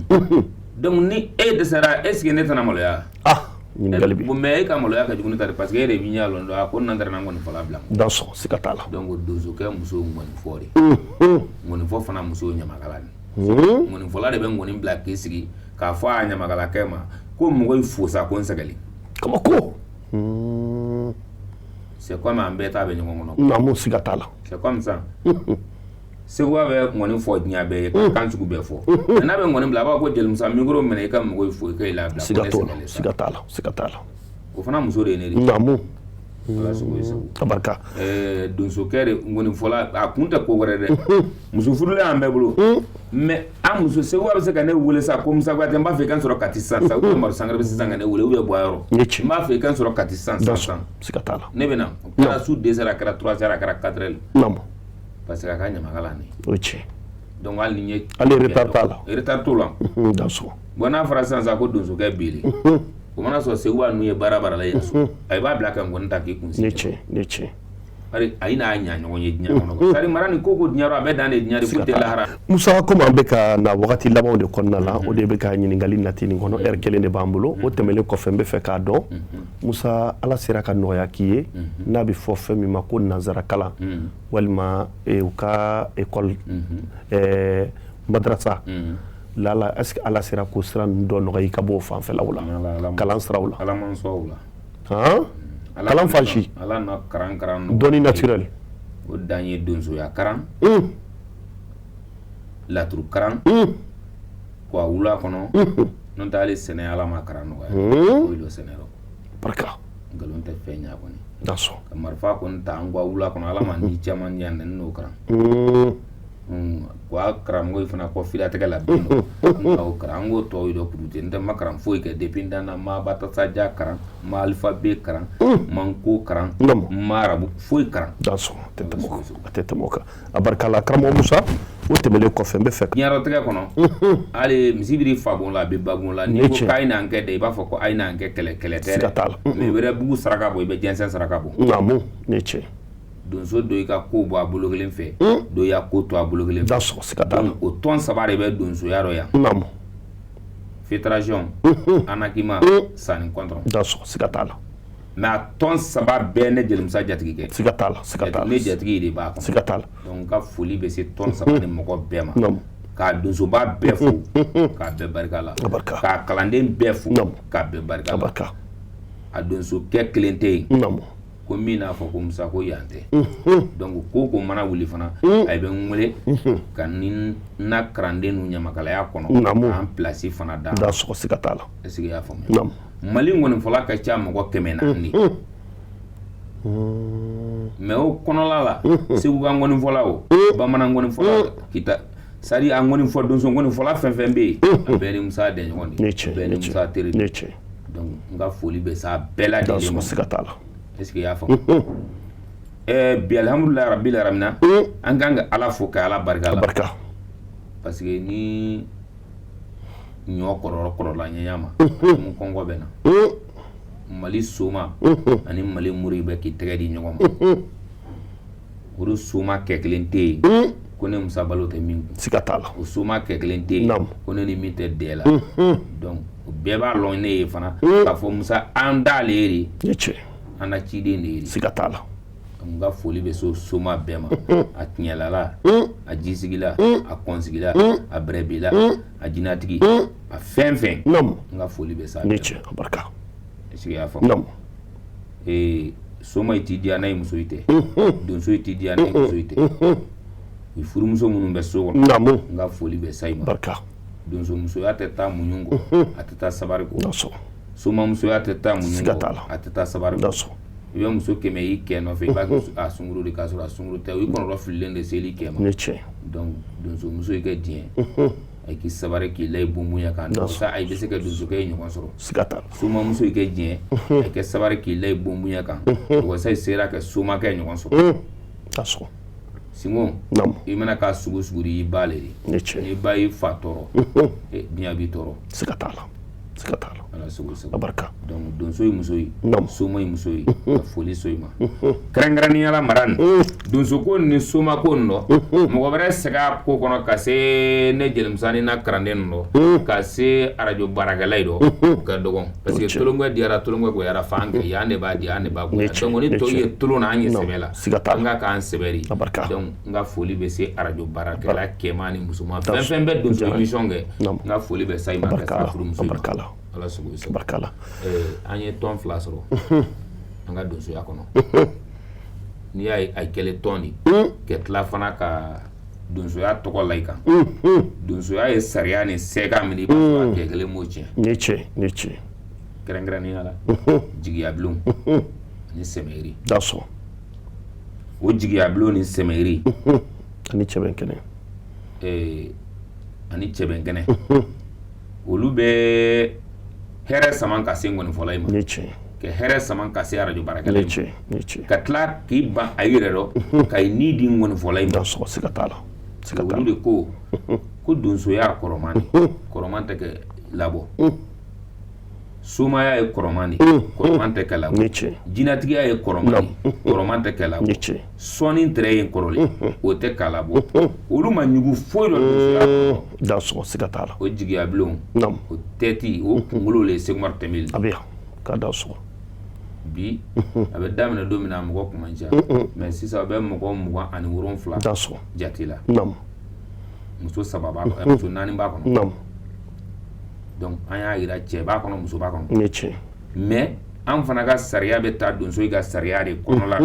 donc ni e dɛsɛra est ce que ne tɛna maloya ɲininkali bɛ yen mais e ka maloya ka jugu ne ta de parce que e de b'i ɲɛ lɔn dɔn a ko nan tɛra n kɔni fɔla bila dansɔn siga t'a la donc donsokɛ muso ŋɔnifɔ de ŋɔnifɔ fana muso ɲamakala de ŋɔnifɔla de bɛ ŋɔni bila k'i sigi k'a fɔ a ɲamakalakɛ ma ko mɔgɔ yi fosa ko n sɛgɛli kabako c'est comme an bɛɛ ta bɛ ɲɔgɔn kɔnɔ namu siga t'a la c'est comme ça seguya bɛ ŋɔni fɔ diɲɛ bɛɛ ye ka kan sugu bɛɛ fɔ mais n'a bɛ ŋɔni bila a b'a fɔ ko jelimusa micro minɛ i ka mɔgɔ yi fo i ka i labila siga t'a la o fana muso de ye ne de ala sugu tabarka donso kere ngoni fola a kunta ko gore de muso furule ambe bulu mais a muso se wa be se ka ne wele sa ko musa gwate mba fe kan soro kati sansa o mar sangare be sanga ne wele o bo ayoro mba fe kan soro kati sansa sikatala ne bena kala su 2 heures kara 3 heures kara 4 heures non parce que ka nyama kala ni ochi donc al ni ale retard to la daso bona fara sansa ko donso ke bili ko mana so se wa nu ye bara la yeso ay ba bla kan gonta ki kunsi neche ari aina anya nyonye nyaano sari marani koko nyaro abeda ne nyari futte la hara musa ko man be ka na wakati labaw de konna la o de be ka nyini ngali natini ngono erkele de bambulo o temele ko fembe fe ka don musa ala sira ka noya kiye na bi fo femi mako nazara kala walma e uka école madrasa lala est-ce que ala sira ko sira ndo no ka bo fan fe lawla kalan srawla ala man sowla ha kalan fanshi ala na karan doni naturel o danye donso ya karan la tru karan ko wula kono non tali sene ala ma karan no ko lo senero barka galon te fenya boni daso kamar fa kon ta angwa wula kono ala ma ni chaman yande no karan kwa karango ifana ko fila tega la bino au karango to ido pudute nda makaran foi ke depinda na ma bata saja karan ma alphabet karan manko karan marabu foi karan daso tete moka abarkala karamo musa o temele ko fembe fek nyaro tega kono ale misibiri fabon la be babon la ni ko kayna anke de ba foko ayna anke kele tere me were bugu saraka boy be jensen saraka bo namu neche donso do ka ko bo abulo gelen fe do ya ko to abulo gelen daso sikatala o ton sabare be donso yaro ya namu filtration anakima san contre daso sikatala na ton saba be ne jelim sa jatigi ke sikatala ne jatigi de ba sikatala donc ka foli be se ton saba ne moko be ma ka donso ba be fu ka be barkala ka kalande be fu ka be barkala a donso ke klente namu ko mina fo ko musa ko yante donc ko mana wuli fana ay be ngule kan na krande nu nyama kala ya kono en place fana da so sikatala esigi ya fo mali ngone fola ka cha mo ko kemena ni me o kono la segu ga ngone fola o ba mana ngone fola kita sari a ngone fo don so ngone fola fenfembe be ni musa de ngone be ni musa teri donc nga foli be sa bela de so sikatala est-ce que ya fa bi alhamdulillah rabbil alamin an ganga ala fo ka ala barka parce que ni nyo kororo la nyama mu kongo bena mali suma ani mali muri be ki tege di nyoma uru suma keklente ko ne musa balote min sikatala o suma keklente ko ne ni mite dela donc be ba lo ne fana ka fo musa andaleri yeche ana chide ne sikatala nga foli be so soma bema a tinyalala a jisigila a konsigila a brebila a jinatigi a fenfen nga foli be sa niche barka esi ya fa soma itidia na imuso ite don so itidia na imuso ite i furu muso munun be so nga foli be sa ima barka don so muso ya teta munyungo ateta sabari ko soma muso ya teta munyungo ateta sabari ko ibe muso keme yi ke no fe ba a sunguru de kasura sunguru te wi kono ro filen de seli ke ma donc so muso ke dien ay ki sabare ki lay bu munya kan do sa ay bese ke do so ke nyoko soro sikata suma muso ke dien ay ke sabare ki lay bu munya kan do sa sera ke suma ke nyoko soro taso simon imana ka suguri bale ni bayi fatoro e biya bi toro sikata ala sugu barka donc don soy musoy soma musoy foli soyma krangrani ala maran don so ko ni soma ko ndo mo bare sega ko kono kase ne jelmsani na krande ndo kase arajo baragalay do ka dogon parce que tolongo diara tolongo go yara fanke yande ba di ande ba go donc ni to ye tolona anyi semela nga ka an seberi donc nga foli be se arajo barakala kemani musuma fembe don so émission ge nga foli be sayma ka furu musuma ala sugu barkala anye ton flasro anga donso ya kono ni ay kele toni ketla fana ka donso ya toko laika donso ya sariya ni sega mini ba ke kele moche niche krengrani ala jigi ablum ani semeri daso o jigiya bulon ni semeri ani chebenkene ani chebenkene olu be here saman ka se ngoni folay ma niche ke here saman ka se radio barakale niche ka tla ki ba ayire do kay ni di ngoni folay ma daso sikatala olu de ko donso ya koromante ke labo sumaya e koromani koromante ke labo jinatigi ya e koromante ke labo soni tre en korole o te kalabo olu ma nyugu foiro donso ya daso sikatala o jigi ablon o teti o kungolo le segmar temil abia ka daso bi abe damina domina mo ko manja mais si ça be mo ko mo ani woron fla daso jatila muso sababa muso nani ba kono donc an ya ira che ba kono muso ba kono mais an fana ga sariya be ta donso ga sariya de kono la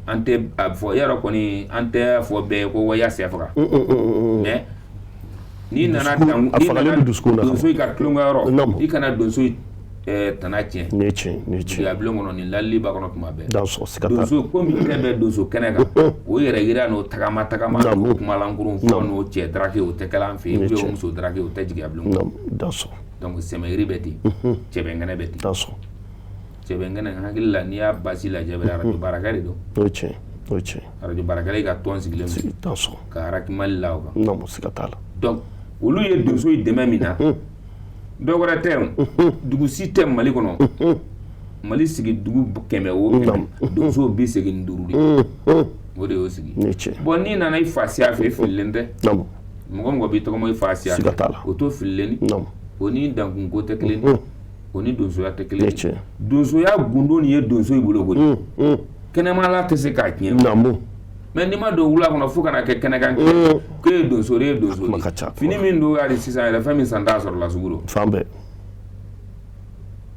ante fo yaro koni ante fo be ko waya sefra mais ni nana tan ni nana donso ga klonga yaro ni kana donso tanache niche ya blongo ni lalli ba kono kuma be daso sikata donso ko mi tebe donso kenega o yere gira no tagama kuma langurun fo no che drake o tekala fi o muso drake o tejigi ya blongo daso donc semeri beti chebengane beti daso chebengane hakilla ni ya basila jabara radio barakari do oche radio barakari ga ton siglem daso ka rakmal lawa no sikatala donc olu ye donso deme mina dogora tem dugu système mali kono mali sigi dugu keme wo donso bi sigi ndurudi o de o sigi bon ni nana ifasi afi filende mo bi to mo ifasi afi o to fileni oni dankun ko tekleni oni donso ya tekleni donso ya gundo ni ye donso ibulo ko kene mala tese ka kien mais ni ma do wula kono fu kana ke kene kan ke donso fini min do ari sisa la famille sanda sur la suguro fambe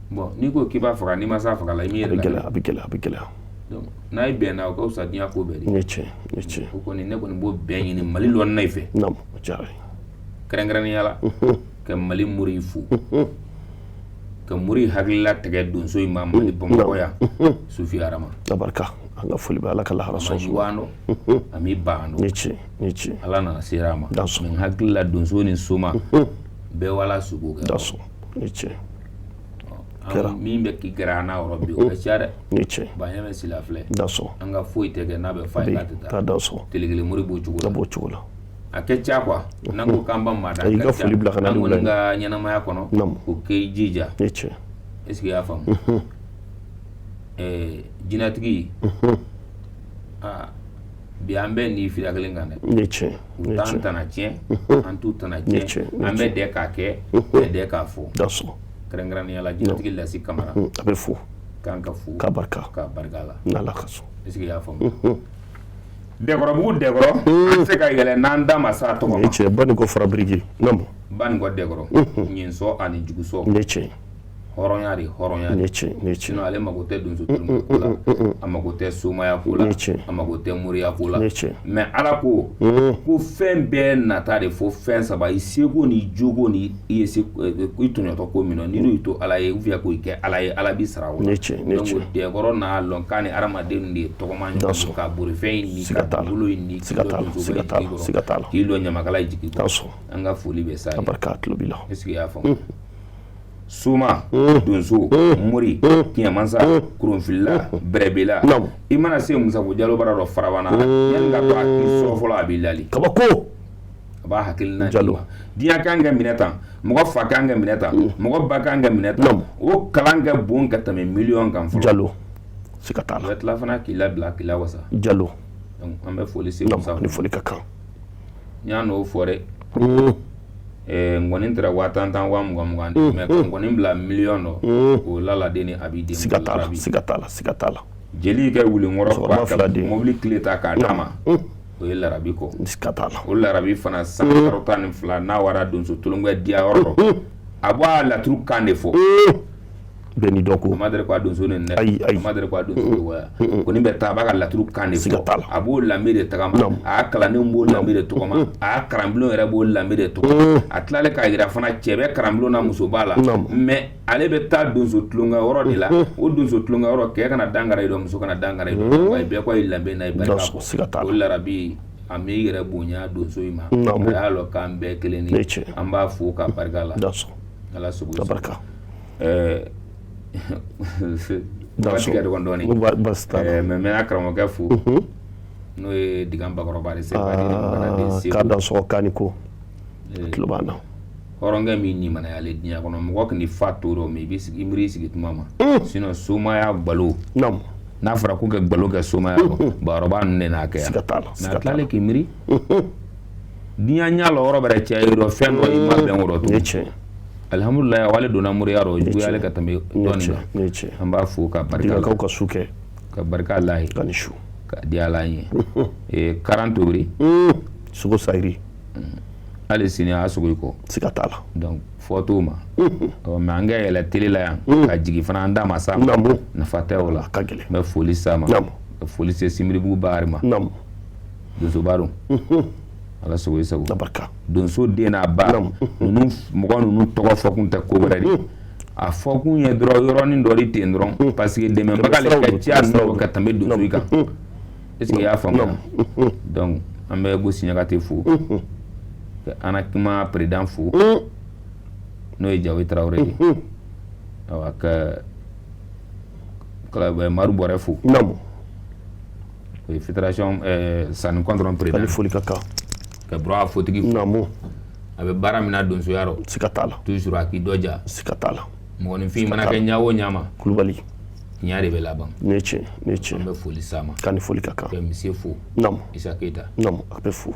bon ni ko kiba faka ni ma sa faka la mi abigela donc na ibe na ko sa dia ko be niche ko ni ne ko ni bo be ni mali lon nay fe jare krengrani yala ke mali muri fu ke muri hagla tege donso imam mali bombo ya sufi arama tabarka anga fuli ba la kala rasul wano ami bano niche ala na sirama min hagla donso ni suma be wala sugo ga daso niche mi be ki grana robi o chare niche ba yeme sila fle daso anga foi tege na be fa ta daso telegele muri bo chugula akecha kwa nango kamba mada ga fuli bla kana nango nga nyana maya kono ko kay jija niche est-ce que ya fam jinatigi biambe ni filaglen ngane niche tantana tien antu tana tien ambe de ka ke de ka fo daso krengran yala jinatigi la si kamera abe fo kanka fu ka barka la nala kaso est-ce que ya fam degoro bu degoro se ka yele nanda masa to niche bani ko fabrigi namo ban go degoro nyinso ani juguso niche horonya niche no ale magote donso tulum kula amagote sumaya kula amagote muriya kula mais ala ko fembe natare fo fen saba isego ni jogo ni yese ko itunyo to ko mino ni to ala ye uvia ko ike ala bi sarawo donc de goro na lonkani arama de ndi to ko manyo ka buri fe ni ka bulo ni sikatala kilo nyamakala jiki taso anga fuli be sai barkat lo bila est-ce que ya fam suma donso muri kiyamansa kurunfilla brebela imana se musa ko jalo bara do farawana yanga to akil sofolo abilali kabako ba hakil na dia kanga mineta mo fa kanga mineta mo ba kanga mineta o kalanga bon katame million kan fo jalo sikatala wetla fana kila black kila wasa jalo donc ambe foli se musa ni foli kaka nyano fore ngonin tera watantan wa mugandi me ngonin bla million no o lala deni abidi sikatala jeli ga wuli ngoro kwa mobili kleta ka dama o yela rabiko sikatala o la rabi fana sankarotan fla na wara donso tulunga dia oro abwa la tru kande fo beni doko madre kwa donso ne madre kwa donso wa ko ni be taba ka laturu kan fo abo lamire tagama a kala ne mbo lamire to koma a karamblo era bo lamire to atlale ka gira fana chebe karamblo na muso bala mais ale be ta donso tlunga woro de la o donso tlunga woro ke kana dangara do muso kana dangara do way be ko lambe na ibarka ko la rabi ami yɛrɛ bonya donso ima ya lo kan be keleni amba fu ka bargala ala subu tabaraka daso gondoni basta me akramo ka fu no e digamba ko bari se bari bana de se ka daso kaniko tlubana horonga mi ni mana yale dinya kono mo ko ni faturo mi bis imri sigit mama sino suma ya balu n'a fɔra ko ka gbalo kɛ soma yɔrɔ baroba ninnu de n'a kɛ yan mais a tilalen k'i miiri diɲɛ ɲa la yɔrɔ bɛrɛ cɛ yɔrɔ fɛn dɔ i ma bɛn o rɔ tugun alhamdulilayi wale donna moriya rɔ juguyale ka tɛmɛ dɔɔnin kan an b'a fo ka barika ka su kɛ ka barika Alahi ka ni su ka di Ala ye Karan Togri Sogo Sayiri hali sini a sogo i kɔ siga t'a la donc fɔ t'o ma mais an ka yɛlɛ télé la yan ka jigin fana an da ma s'a ma nafa tɛ o la ka gɛlɛn n bɛ foli s'a ma ka foli se Simiribugu Bakari ma donso ba don ala sogo i sago donso den n'a ba ninnu mɔgɔ ninnu tɔgɔ fɔ kun tɛ ko wɛrɛ de a fɔ kun ye dɔrɔn yɔrɔnin dɔ de ten dɔrɔn parce que dɛmɛbaga le ka ca nɔ ka tɛmɛ donso i kan est ce que i y'a faamuya donc an bɛ Gosi Ɲagate fo ka Anakima président fo n'o ye Jawe Tarawele ye awa ka Maru Bɔrɛ fo o ye fédération sanni contre président foli ka kan ka Burama Fotigi fo a bɛ baara min na donsoya rɔ siga t'a la toujours a k'i dɔja siga t'a la mɔgɔninfin mana kɛ ɲa o ɲa ma Kulubali ɲa de bɛ laban ne tiɲɛ an bɛ foli s'a ma ka ni foli ka kan ka Misi fo Isa Keyita a bɛ fo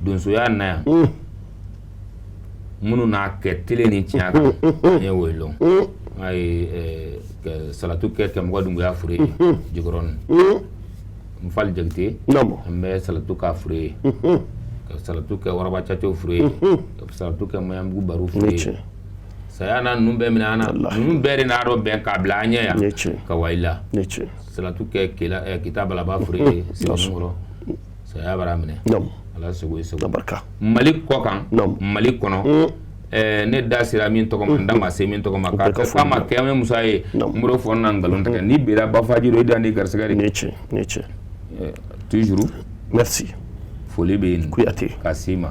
donsoya na yan minnu n'a kɛ télé ni tiɲɛ kan an ye o ye lɔn a ye salatu kɛ Kɛmɔgɔ Dunbuya Fure ye Jikɔrɔni Nfali Jakite an bɛ salatu k'a Fure ye ka salatu kɛ Waraba Caco Fure ye ka salatu kɛ Mayamugu Baru Fure ye saya na ninnu bɛɛ minɛ an na ninnu bɛɛ de n'a dɔn bɛn k'a bila an ɲɛ yan ka Wayila salatu kɛ Kita Balaba Fure ye Sɛbɛninkɔrɔ saya b'a minɛ ala sogo i sago Mali kɔ kan Mali kɔnɔ ne da sera min tɔgɔ ma n da ma se min tɔgɔ ma k'a kɛ k'a ma kɛ an bɛ Musa ye n b'o fɔ n na nkalon tigɛ n'i bira Bafaji i dan di garisɛgɛ de toujours merci foli bɛ yen Kuyate k'a s'i ma